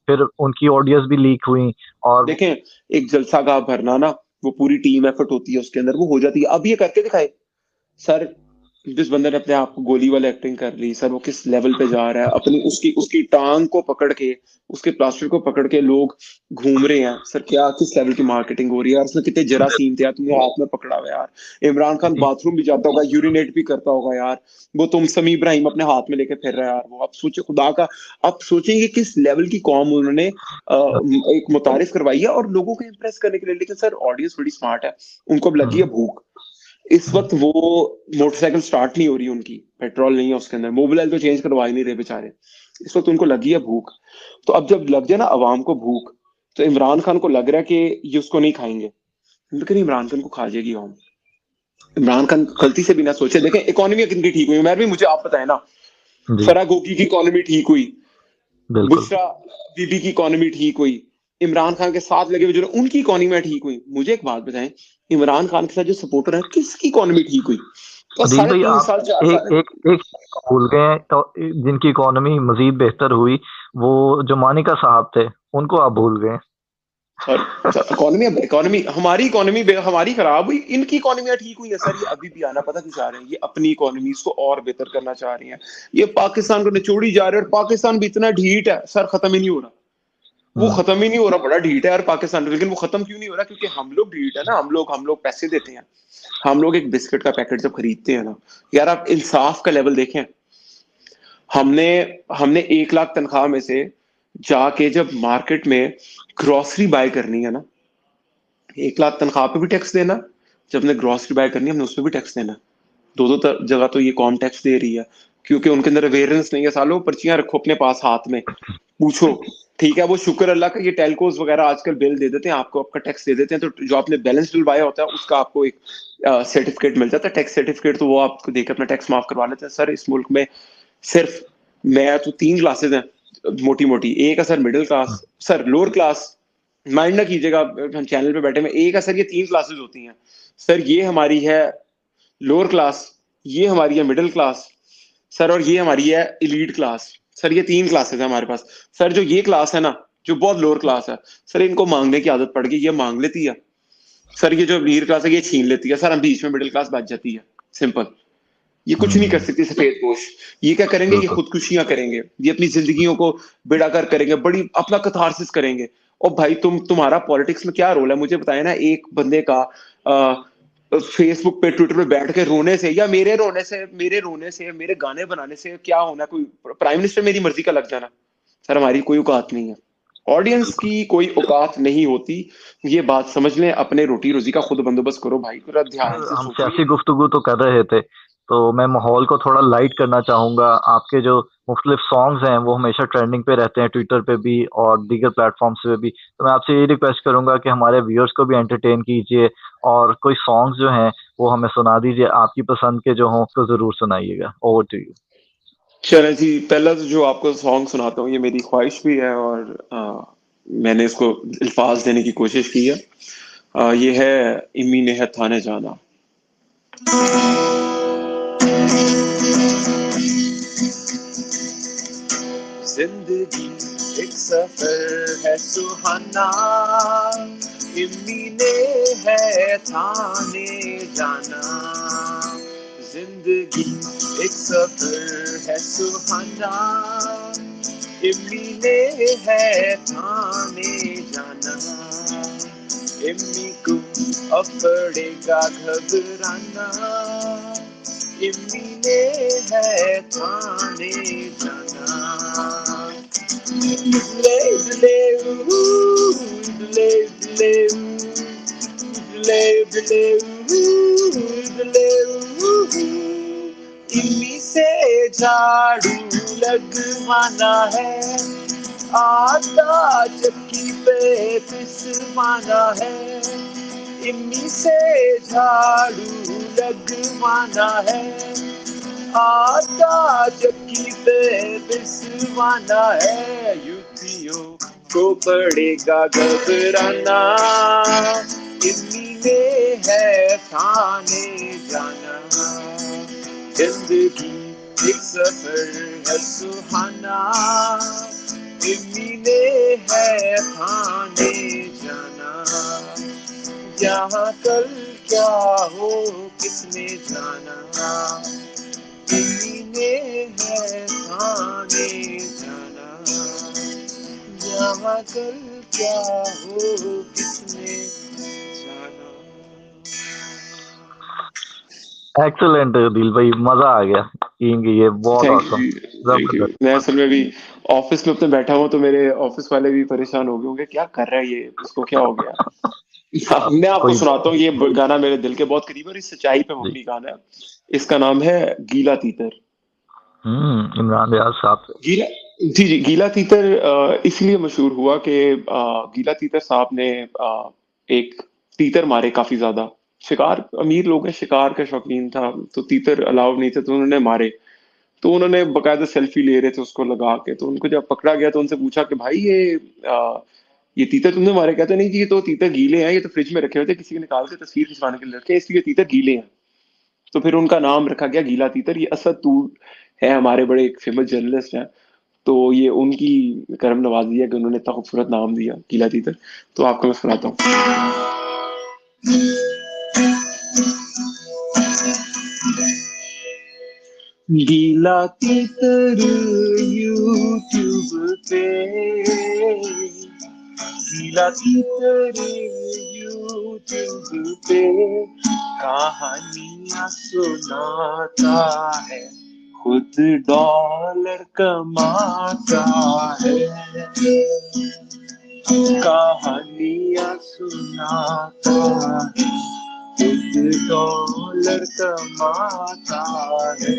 फिर उनकी ऑडियोज भी लीक हुई। और देखें, एक जलसा का भरना ना, वो पूरी टीम एफर्ट होती है उसके अंदर, वो हो जाती है। अब ये करके दिखाए सर, जिस बंदे ने अपने आप को गोली वाले एक्टिंग कर ली सर, वो किस लेवल पे जा रहा है। अपनी उसकी उसकी टांग को पकड़ के, उसके प्लास्टर को पकड़ के लोग घूम रहे हैं सर। क्या किस लेवल की मार्केटिंग हो रही है यार? उसमें कितने जरासीम थे यार, तुमने हाथ में पकड़ा हुआ है यार। इमरान खान बाथरूम भी जाता होगा, यूरिनेट भी करता होगा यार, वो तुम समी इब्राहिम अपने हाथ में लेके फिर रहा है यार। वो अब सोचे खुदा का, अब सोचेंगे किस लेवल की कौम उन्होंने एक मुतारिफ करवाई है और लोगों को इंप्रेस करने के लिए। लेकिन सर ऑडियंस बड़ी स्मार्ट है, उनको अब लगी है भूख। इस वक्त वो मोटरसाइकिल स्टार्ट नहीं हो रही उनकी, पेट्रोल नहीं है उसके अंदर, मोबाइल तो चेंज करवा ही नहीं रहे बेचारे। इस वक्त उनको लगी है भूख। तो अब जब लग जाए ना अवाम को भूख, तो इमरान खान को लग रहा है कि ये उसको नहीं खाएंगे, लेकिन इमरान खान को खा जाएगी कौन। इमरान खान गलती से भी ना सोचे। देखें इकोनॉमी किनकी ठीक हुई, मैं भी, मुझे आप बताएं ना, जी फराह गोकी की इकोनॉमी ठीक हुई, बिल्कुल। बुशरा बीबी की इकोनॉमी ठीक हुई, इमरान खान के साथ लगे हुए जो उनकी इकोनॉमी ठीक हुई। मुझे एक बात बताएं, इमरान खान के साथ जो सपोर्टर है किसकी इकोनॉमी ठीक हुई? और अदील साढ़े भाई तीन आप साल 4 साल। एक एक एक भूल गए हैं, तो जिनकी इकोनॉमी मजीद बेहतर हुई वो जो मानिका साहब थे, उनको आप भूल गए। सर इकोनॉमी, इकोनॉमी हमारी इकोनॉमी हमारी खराब हुई, इनकी इकोनॉमियां ठीक हुई है। सर ये अभी भी आना पता क्यों चाह रहे हैं? ये अपनी इकोनॉमी को और बेहतर करना चाह रही हैं, ये पाकिस्तान को निचोड़ी जा रहे हैं। और पाकिस्तान भी इतना ढीठ है सर, खत्म ही नहीं हो रहा, वो हम्म। खत्म ही नहीं हो रहा, बड़ा ढीठ है यार पाकिस्तान। लेकिन वो खत्म क्यों नहीं हो रहा? क्योंकि हम लोग ढीठ है ना, हम लोग पैसे देते हैं। हम लोग एक बिस्किट का पैकेट जब खरीदते हैं ना यार, आप इंसाफ का लेवल देखें। हमने हमने 1 लाख तनख्वाह में से जाके जब मार्केट में ग्रोसरी बाय करनी है ना, 1 लाख तनख्वाह पे भी टैक्स देना, जब हमने ग्रोसरी बाय करनी है हमने उसमें भी टैक्स देना। दो दो जगह तो ये कॉम टैक्स दे रही है, क्योंकि उनके अंदर अवेयरनेस नहीं है। सालों पर्चियां रखो अपने पास हाथ में, पूछो। ठीक है, वो शुक्र अल्लाह का, ये टेलकोस वगैरह आजकल बिल दे देते हैं आपको, आपका टैक्स दे देते हैं, तो जो आपने बैलेंस डलवाया होता है उसका आपको एक सर्टिफिकेट मिल जाता है, टैक्स सर्टिफिकेट, तो वो आपको देकर अपना टैक्स माफ करवा लेते हैं। सर इस मुल्क में सिर्फ मैं तो 3 क्लासेस हैं मोटी मोटी। एक है sir middle class, sir lower class, mind ना कीजिएगा, हम चैनल पे बैठे में। एक है सर, ये 3 क्लासेस होती हैं सर, ये हमारी है लोअर क्लास, ये हमारी है मिडिल क्लास सर, और ये हमारी है इलीट क्लास। सर ये 3 क्लासेस है हमारे पास। सर जो ये क्लास है ना, जो बहुत लोअर क्लास है सर, इनको मांगने की आदत पड़ गई, ये मांग लेती है। सर ये जो अमीर क्लास है ये छीन लेती है। सर हम बीच में मिडिल क्लास बच जाती है, सिंपल। ये कुछ नहीं कर हम्म। सकती सफेद पोश। ये क्या करेंगे? ये बिल्कुल। खुदकुशियां करेंगे, ये अपनी जिंदगियों को बेड़ाकर करेंगे, बड़ी अपना कथारसिस करेंगे। और भाई तुम्हारा पॉलिटिक्स में क्या रोल है मुझे बताया ना। एक बंदे का फेसबुक पे ट्विटर पे बैठ के रोने से, या मेरे रोने से मेरे गाने बनाने से क्या होना? कोई प्राइम मिनिस्टर मेरी मर्जी का लग जाना? सर हमारी कोई औकात नहीं है, ऑडियंस की कोई औकात नहीं होती। ये बात समझ लें, अपने रोटी रोजी का खुद बंदोबस्त करो भाई, पूरा ध्यान से हम सोचिए। सियासी गुफ्तगू तो कर रहे थे, तो मैं माहौल को थोड़ा लाइट करना चाहूंगा। आपके जो मुख्तलिफ सॉन्ग्स हैं वो हमेशा ट्रेंडिंग पे रहते हैं, ट्विटर पे भी और दीगर प्लेटफॉर्म्स पे भी। तो मैं आपसे ये रिक्वेस्ट करूंगा कि हमारे व्यूअर्स को भी एंटरटेन कीजिए, और कोई सॉन्ग्स जो हैं वो हमें सुना दीजिए, आपकी पसंद के जो हों तो जरूर सुनाइएगा। Over to you. चले जी, पहला तो जो आपको सॉन्ग सुनाता हूँ, ये मेरी ख्वाहिश भी है, और मैंने इसको अल्फाज देने की कोशिश की है। ये है इम्मी ने है थाने जाना। जिंदगी एक सफर है सुहाना, इम्मी ने है थाने जाना। जिंदगी एक सफर है सुहाना, इम्मी ने है थाने जाना। इम्मी को अब पड़ेगा घबराना, इम्मी ने है थाने जाना। ले ले ले ले ले ले इम्मी से झाड़ू लगवाना है, आटा चक्की पे पिसवाना है। इम्मी से झाड़ू लगवाना है, आटा चक्की पे पिसवाना है। युतियों को पड़ेगा घबराना, इम्मी ने है थाने जाना। जिंदगी एक सफर है सुहाना, इम्मी ने है थाने जाना। यहाँ कल क्या हो किसने जाना, इम्मी ने है थाने जाना। यहाँ कल क्या हो किसने जाना। एक्सलेंट दिल भाई, मजा आ गया। ये बहुत thank awesome, you, thank you. जबरदस्त। मैं असल में भी ऑफिस में अपने बैठा हूँ, तो मेरे ऑफिस वाले भी परेशान हो गए होंगे, क्या कर रहा है ये, इसको क्या हो गया। मैं आपको कोई सुनाता हूँ, ये गाना मेरे दिल के बहुत करीब है, और इस सच्चाई पे जी। मबनी गाना है। इसका नाम है गीला तीतर। इमरान रियाज साहब। गीला जी जी, गीला तीतर इसलिए मशहूर हुआ कि गीला तीतर साहब ने एक तीतर मारे काफी ज्यादा। शिकार, अमीर लोग हैं, शिकार का शौकीन था, तो तीतर अलाउ नहीं थे तो उन्होंने मारे। तो उन्होंने बकायदा सेल्फी ले रहे थे उसको लगा के, तो उनको जब पकड़ा गया तो उनसे पूछा कि भाई ये तीतर तुमने मारे? कहते नहीं जी, ये तो तीतर गीले हैं, ये तो फ्रिज में रखे हुए थे, किसी ने निकाल के तस्वीर खिंचवाने के लिए रखे हैं, इसलिए तीतर गीले हैं। तो फिर उनका नाम रखा गया गीला तीतर। ये असद तूर है, हमारे बड़े एक फेमस जर्नलिस्ट हैं, तो ये उनकी करम नवाजी है कि उन्होंने इतना खूबसूरत नाम दिया गीला तीतर। तो आपको मैं सुनाता हूँ। गीला तीतर यूट्यूब पे, गीला तीतर यूट्यूब पे कहानियां सुनाता है, खुद डॉलर कमाता है। कहानियां सुनाता है, खुद डॉलर कमाता है।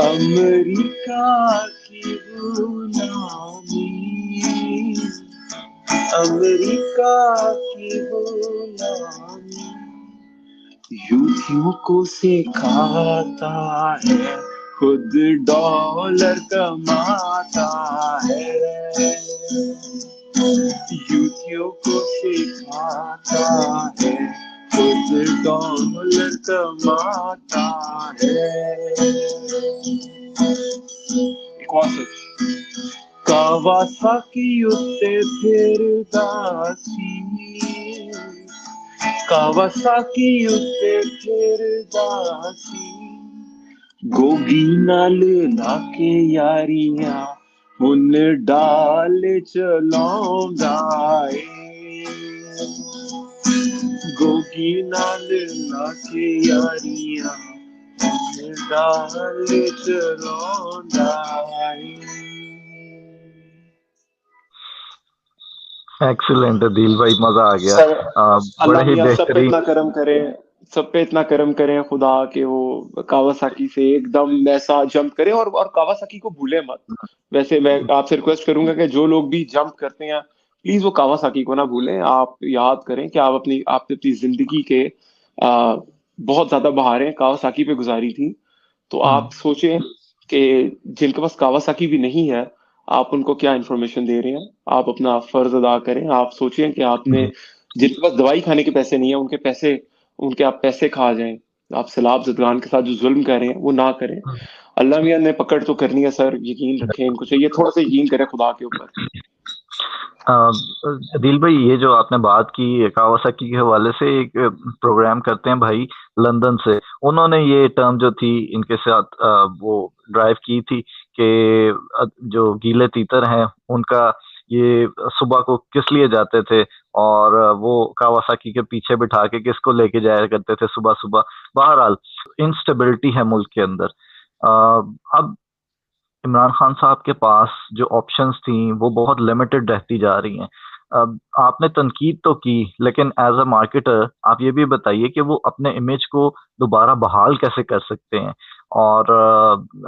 अमेरिका की गुलामी, अमेरिका की गुलामी यूट्यूब को सिखाता है, खुद डॉलर कमाता है। यूट्यूब को सिखाता है, खुद डॉलर कमाता है। एक और कावासाकी उत्ते फिरदासी, कावासाकी उत्ते फिरदासी गोगी नाल लाके यारियां हुन डाल चलाउंदा ए। गोगी नाल लाके यारियां हुन डाल चलाउंदा ए। एक्सीलेंट दिल भाई, मजा आ गया। सर, बड़े अल्लाह ही मियाँ सब पे बेहतरीन। इतना करम करे, सब पे इतना करम करें खुदा के वो कावासाकी से एकदम वैसा जंप करे, और कावासाकी को भूले मत। वैसे मैं आपसे रिक्वेस्ट करूंगा कि जो लोग भी जंप करते हैं, प्लीज वो कावासाकी को ना भूलें। आप याद करें कि आपने अपनी जिंदगी के बहुत ज्यादा बहारें कावासाकी पे गुजारी थी। तो आप सोचें कि जिनके पास कावासाकी भी नहीं है, आप उनको क्या इंफॉर्मेशन दे रहे हैं। आप अपना फर्ज अदा करें। आप सोचें कि आपने, जी जिनके पास दवाई खाने के पैसे नहीं है, उनके आप पैसे खा जाएं। आप सैलाब जदगान के साथ जो जुल्म कर रहे हैं वो ना करें। अल्लाह मियाँ ने पकड़ तो करनी है सर, यकीन रखें, इनको चाहिए थोड़ा सा यकीन करें खुदा के ऊपर। दिल भाई, ये जो आपने बात की कावासाकी के हवाले से, एक प्रोग्राम करते हैं भाई लंदन से, उन्होंने ये टर्म जो थी इनके साथ वो ड्राइव की थी कि जो गीले तीतर हैं उनका ये सुबह को किस लिए जाते थे, और वो कावासाकी के पीछे बिठा के किसको लेके जाया करते थे सुबह सुबह। बहरहाल, इंस्टेबिलिटी है मुल्क के अंदर। अब इमरान खान साहब के पास जो ऑप्शंस थी वो बहुत लिमिटेड रहती जा रही हैं। अब आपने तनकीद तो की, लेकिन एज अ मार्केटर आप ये भी बताइए कि वो अपने इमेज को दोबारा बहाल कैसे कर सकते हैं। और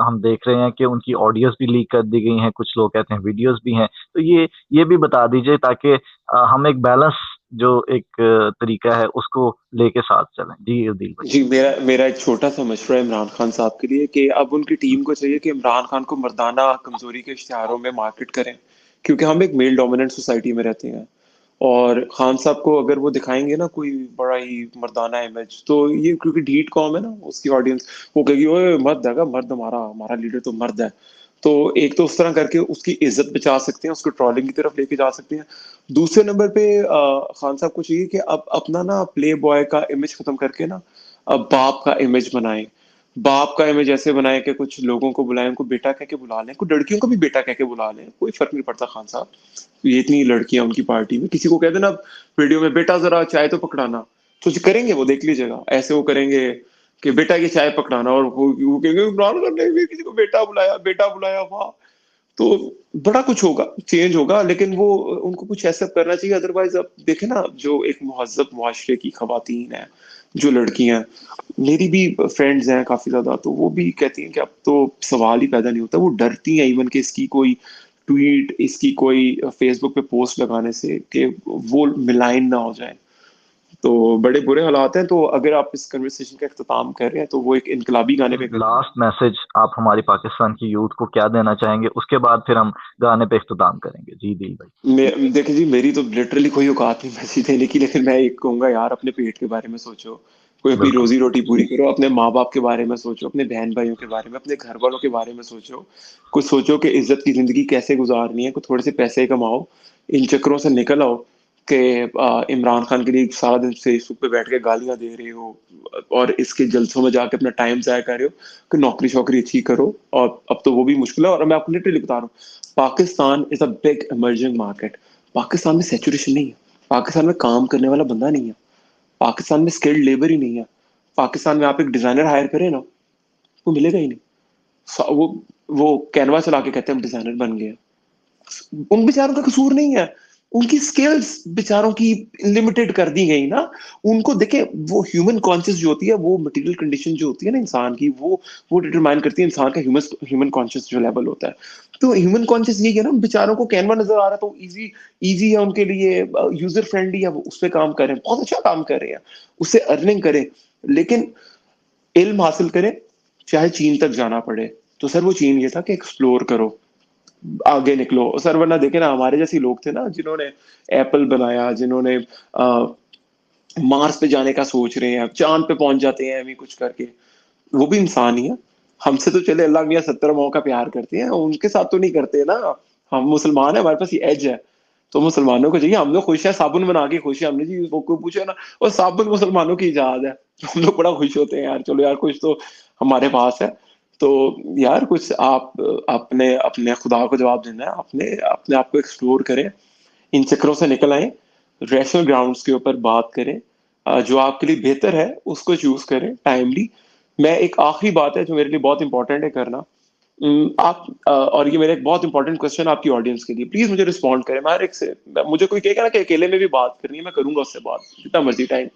हम देख रहे हैं कि उनकी ऑडियोज भी लीक कर दी गई हैं, कुछ लोग कहते हैं वीडियोस भी हैं। तो ये भी बता दीजिए ताकि हम एक बैलेंस जो एक तरीका है उसको लेके साथ चलें। जी उदिल भाई। जी, मेरा मेरा एक छोटा सा मशवरा है इमरान खान साहब के लिए कि अब उनकी टीम को चाहिए कि इमरान खान को मर्दाना कमजोरी के इश्तिहारों में मार्केट करें, क्योंकि हम एक मेल डोमिनेंट सोसाइटी में रहते हैं। और खान साहब को अगर वो दिखाएंगे ना कोई बड़ा ही मर्दाना इमेज, तो ये क्योंकि ढीठ कौम है ना उसकी ऑडियंस, वो कहेगी ओए मर्द है, मर्द, हमारा हमारा लीडर तो मर्द है। तो एक तो उस तरह करके उसकी इज्जत बचा सकते हैं, उसको ट्रॉलिंग की तरफ लेके जा सकते हैं। दूसरे नंबर पे खान साहब को चाहिए कि अब अपना ना प्ले बॉय का इमेज खत्म करके ना, अब बाप का इमेज बनाएं। बाप का इमेज ऐसे बनाए कि कुछ लोगों को बुलाएं, उनको बेटा कह के बुला लें, कुछ लड़कियों को भी बेटा कह के बुला लें, कोई फर्क नहीं पड़ता खान साहब। ये इतनी लड़कियां उनकी पार्टी में, किसी को कह देना वीडियो में, बेटा जरा चाय तो पकड़ाना, तो करेंगे वो, देख लीजिएगा। ऐसे वो करेंगे कि बेटा की चाय पकड़ाना, और वो कहेंगे इमरान खान ने भी किसी को बेटा बुलाया, बेटा बुलाया, वाह। तो बड़ा कुछ होगा, चेंज होगा, लेकिन वो उनको कुछ ऐसा करना चाहिए। अदरवाइज अब देखे ना, जो एक महज़्ज़ब मुआशरे की खवातीन है, जो लड़कियां हैं, मेरी भी फ्रेंड्स हैं काफी ज्यादा, तो वो भी कहती हैं कि अब तो सवाल ही पैदा नहीं होता। वो डरती हैं इवन कि इसकी कोई ट्वीट, इसकी कोई फेसबुक पे पोस्ट लगाने से कि वो मिलाइन ना हो जाए। तो बड़े बुरे हालात हैं। तो अगर आप इस कन्वर्सेशन का इख्तिताम कर रहे हैं तो वो एक इनकलाबी गाने पे करें। लास्ट मैसेज आप हमारी पाकिस्तान की यूथ को क्या देना चाहेंगे, उसके बाद फिर हम गाने पे इख्तिताम करेंगे। जी दिल भाई। देखिए जी, मेरी तो लिटरली कोई औकात नहीं मैसेज देने की, लेकिन मैं एक कहूंगा यार, अपने पेट के बारे में सोचो, कोई अपनी बिल्कुल। रोजी रोटी पूरी करो, अपने माँ बाप के बारे में सोचो, अपने बहन भाइयों के बारे में, अपने घर वालों के बारे में सोचो। कुछ सोचो कि इज्जत की जिंदगी कैसे गुजारनी है, कुछ थोड़े से पैसे कमाओ, इन चक्करों से निकल आओ कि इमरान खान के लिए सारा दिन फेसबुक पे बैठ के गालियां दे रहे हो और इसके जलसों में जाके अपना टाइम जाया कर रहे हो, कि नौकरी शौकरी अच्छी करो। और अब तो वो भी मुश्किल है। और मैं आपको लिटरली बता रहा हूँ, Pakistan is a big emerging market. Pakistan में सेचुरेशन नहीं है, पाकिस्तान में काम करने वाला बंदा नहीं है, पाकिस्तान में स्किल्ड लेबर ही नहीं है। पाकिस्तान में आप एक डिजाइनर हायर करें ना, वो मिलेगा ही नहीं। वो कैनवा चला के कहते हैं हम डिजाइनर बन गए। उन बेचारों का कसूर नहीं है, उनकी स्किल्स बेचारों की लिमिटेड कर दी गई ना। उनको देखे, वो ह्यूमन कॉन्शियस जो होती है, वो मटेरियल कंडीशन जो होती है ना इंसान की, वो डिटरमाइन करती है इंसान का ह्यूमन ह्यूमन कॉन्शियस जो लेवल होता है। तो ह्यूमन कॉन्शियस यही है ना, बेचारों को कैनवा नजर आ रहा है तो इजी इजी है उनके लिए, यूजर फ्रेंडली है, वो उस पर काम कर रहे हैं, बहुत अच्छा काम कर रहे हैं, उससे अर्निंग करें। लेकिन इल्म हासिल करें, चाहे चीन तक जाना पड़े। तो सर वो चीन ये था कि एक्सप्लोर करो, आगे निकलो सर। वरना देखे ना, हमारे जैसे लोग थे ना जिन्होंने एप्पल बनाया, जिन्होंने मार्स पे जाने का सोच रहे हैं, चांद पे पहुंच जाते हैं अभी कुछ करके, वो भी इंसान ही है। हमसे तो चले अल्लाह मियाँ 70 का प्यार करते हैं, उनके साथ तो नहीं करते ना। हम मुसलमान है, हमारे पास ये एज है। तो मुसलमानों को चाहिए, हम लोग खुश है, साबुन बना के खुश है। हमने जी वो कोई पूछे ना, और साबुन मुसलमानों की इजाद है, तो हम लोग बड़ा खुश होते हैं यार, चलो यार कुछ तो हमारे पास है। तो यार कुछ आप अपने अपने खुदा को जवाब देना है, अपने अपने आप को एक्सप्लोर करें, इन चक्करों से निकल आए, रैशनल ग्राउंड्स के ऊपर बात करें, जो आपके लिए बेहतर है उसको चूज करें टाइमली। मैं एक आखिरी बात है जो मेरे लिए बहुत इंपॉर्टेंट है करना, आप और ये मेरा एक बहुत इंपॉर्टेंट क्वेश्चन आपकी ऑडियंस के लिए, प्लीज मुझे रिस्पॉन्ड करें। मैं एक से मुझे कोई कहेगा ना कि अकेले में भी बात करनी है, मैं करूंगा उससे बात जितना मर्जी टाइम।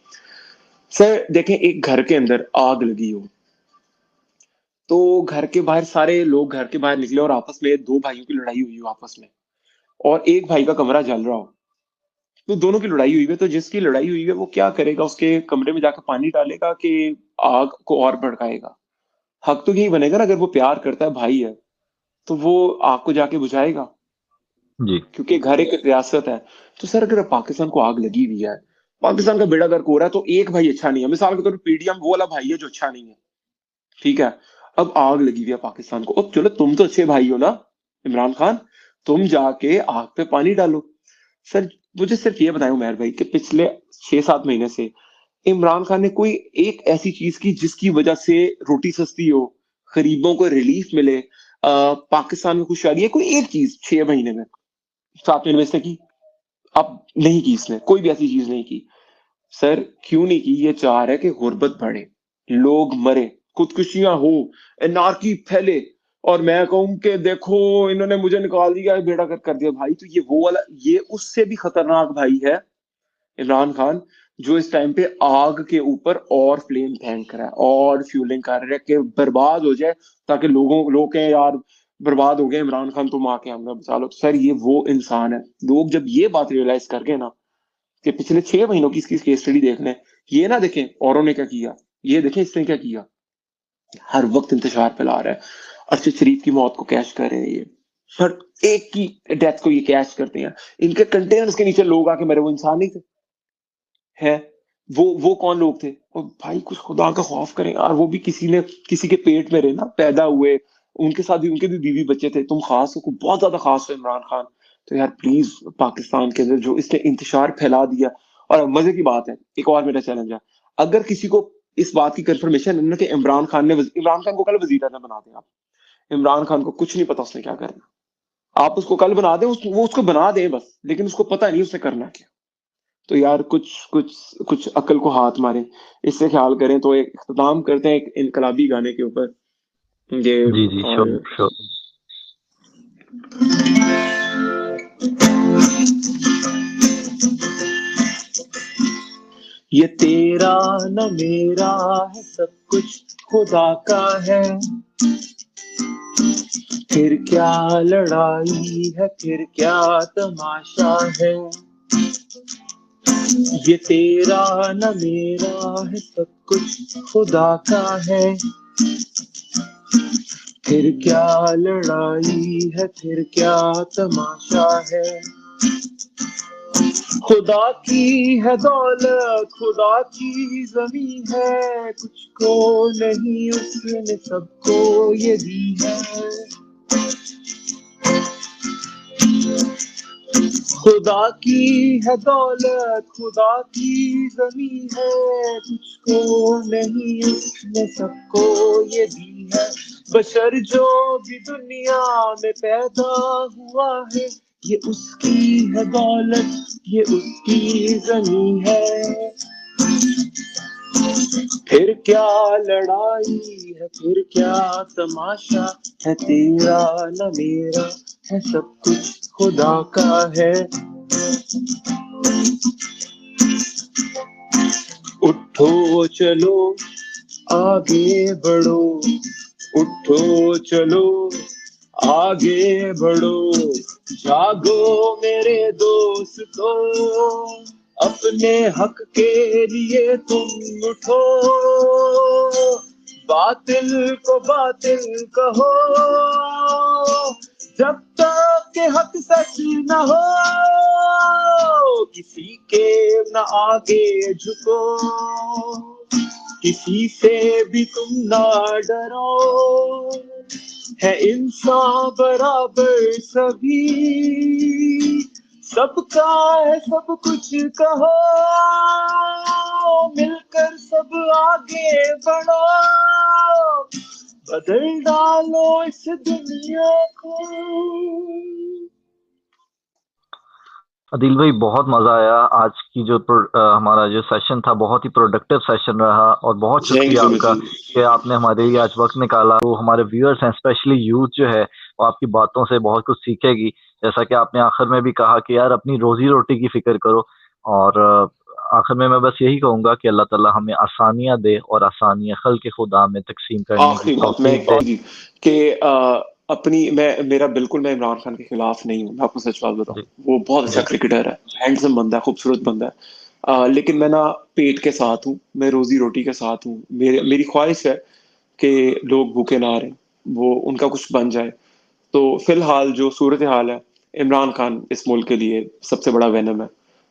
सर देखें, एक घर के अंदर आग लगी हो, तो घर के बाहर सारे लोग घर के बाहर निकले और आपस में दो भाइयों की लड़ाई हुई हो आपस में, और एक भाई का कमरा जल रहा हो। तो दोनों की लड़ाई हुई है, तो जिसकी लड़ाई हुई है वो क्या करेगा, उसके कमरे में जाकर पानी डालेगा कि आग को और भड़काएगा? हक तो यही बनेगा ना, अगर वो प्यार करता है, भाई है, तो वो आग को जाके बुझाएगा, जी। क्योंकि घर एक रियासत है। तो सर अगर पाकिस्तान को आग लगी हुई है, पाकिस्तान का बेड़ा गर्क हो रहा है, तो एक भाई अच्छा नहीं है, मिसाल के तौर पर पीडीएम वो वाला भाई है जो अच्छा नहीं है, ठीक है। अब आग लगी हुई है पाकिस्तान को, अब चलो तुम तो अच्छे भाई हो ना, इमरान खान, तुम जाके आग पे पानी डालो। सर मुझे सिर्फ ये बताएं उमर भाई कि पिछले 6-7 महीने से इमरान खान ने कोई एक ऐसी चीज की जिसकी वजह से रोटी सस्ती हो, गरीबों को रिलीफ मिले, पाकिस्तान में खुशहाली है, कोई एक चीज 6 महीने में, 7 महीने में से की? अब नहीं की इसने, कोई भी ऐसी चीज नहीं की। सर क्यों नहीं की? ये चाह रहा है कि गुर्बत बढ़े, लोग मरे, खुदकुशियां हो, एनार्की फैले, और मैं कहूं कि देखो इन्होंने मुझे निकाल दिया, बेड़ा गर्क कर दिया। भाई तो ये वो वाला, ये उससे भी खतरनाक भाई है इमरान खान, जो इस टाइम पे आग के ऊपर और फ्लेम फेंक रहा है और फ्यूलिंग कर रहा है कि बर्बाद हो जाए, ताकि लोग कहें यार बर्बाद हो गए इमरान खान, तुम आके हमें बचा लो। तो सर ये वो इंसान है। लोग जब ये बात रियलाइज कर गए ना कि पिछले 6 महीनों की इसकी केस स्टडी देख लें, ये ना देखें औरों ने क्या किया, ये देखें इसने क्या किया। हर वक्त इंतजार फैला रहा है, अरशद शरीफ की मौत को कैश कर रहे हैं ये, हर एक की डेथ को ये कैश करते हैं, इनके कंटेनर्स के नीचे लोग आके मरे, वो इंसान नहीं थे है? वो कौन लोग थे? और भाई कुछ खुदा का खौफ करें यार, वो भी किसी के पेट में रहे ना, पैदा हुए, उनके साथ भी उनके भी बीवी बच्चे थे। तुम खास हो, बहुत ज्यादा खास हो इमरान खान। तो यार प्लीज, पाकिस्तान के अंदर जो इसने इंतशार फैला दिया। और मजे की बात है, एक और मेरा चैलेंज है, अगर किसी को इस बात की कंफर्मेशन है ना कि इमरान खान को कल वजीर आजम बना दें आप, इमरान खान को कुछ नहीं पता उसने क्या करना, आप उसको कल बना दें, वो उसको बना दें बस, लेकिन उसको पता नहीं उसने करना क्या। तो यार कुछ कुछ कुछ अक्ल को हाथ मारे, इससे ख्याल करें। तो एक इख्तिताम करते हैं एक इनकलाबी गाने के ऊपर ये। जी जी, और श्योर श्योर। ये तेरा न मेरा है, सब कुछ खुदा का है। फिर क्या लड़ाई है, फिर क्या तमाशा है। ये तेरा न मेरा है, सब कुछ खुदा का है। फिर क्या लड़ाई है, फिर क्या तमाशा है। खुदा की है दौलत, खुदा की जमीन है, कुछ को नहीं उसने सबको ये दी है। खुदा की है दौलत, खुदा की जमीन है, कुछ को नहीं उसने सबको ये दी है। बशर जो भी दुनिया में पैदा हुआ है, ये उसकी है दौलत, ये उसकी जमीन है। फिर क्या लड़ाई है, फिर क्या तमाशा है। तेरा न मेरा है, सब कुछ खुदा का है। उठो चलो आगे बढ़ो, उठो चलो आगे बढ़ो। जागो मेरे दोस्तों, अपने हक के लिए तुम उठो। बातिल को बातिल कहो, जब तक के हक सच न हो। किसी के न आगे झुको, किसी से भी तुम ना डरो। है इंसान बराबर सभी, सबका है सब कुछ कहो। मिलकर सब आगे बढ़ो, बदल डालो इस दुनिया को। अदिल भाई बहुत मजा आया। आज की जो हमारा जो सेशन था बहुत ही प्रोडक्टिव सेशन रहा, और बहुत थैंक यू शुक्रिया सो मच आपका जी। कि आपने हमारे लिए आज वक्त निकाला। तो हमारे व्यूअर्स हैं, स्पेशली यूथ जो है, वो आपकी बातों से बहुत कुछ सीखेगी। जैसा कि आपने आखिर में भी कहा कि यार अपनी रोजी रोटी की फिक्र करो। और आखिर में मैं बस यही कहूंगा कि अल्लाह ताला हमें आसानियां दे, और आसानियां खल्क़ खुदा में तकसीम करने की आखिरी बात मैं तौफीक एक और दे। जी कि अपनी मैं बिल्कुल मैं इमरान खान के खिलाफ नहीं हूँ। मैं आपको सच बात बताऊं, जी। वो बहुत अच्छा जी। क्रिकेटर है, हैंडसम बंदा है, खूबसूरत बंदा है। लेकिन मैं ना पेट के साथ हूँ, मैं रोजी रोटी के साथ हूँ। मेरी ख्वाहिश है कि लोग भूखे ना रहें, वो उनका कुछ बन जाए। तो फिलहाल जो सूरत हाल है, इमरान खान इस मुल्क के लिए सबसे बड़ा वेनम है।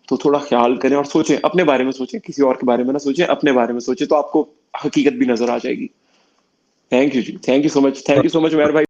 तो थोड़ा ख्याल करें और सोचें, अपने बारे में सोचें, किसी और के बारे में ना सोचें, अपने बारे में सोचें, तो आपको हकीकत भी नजर आ जाएगी। Thank you ji, thank you so much, Mehar भाई।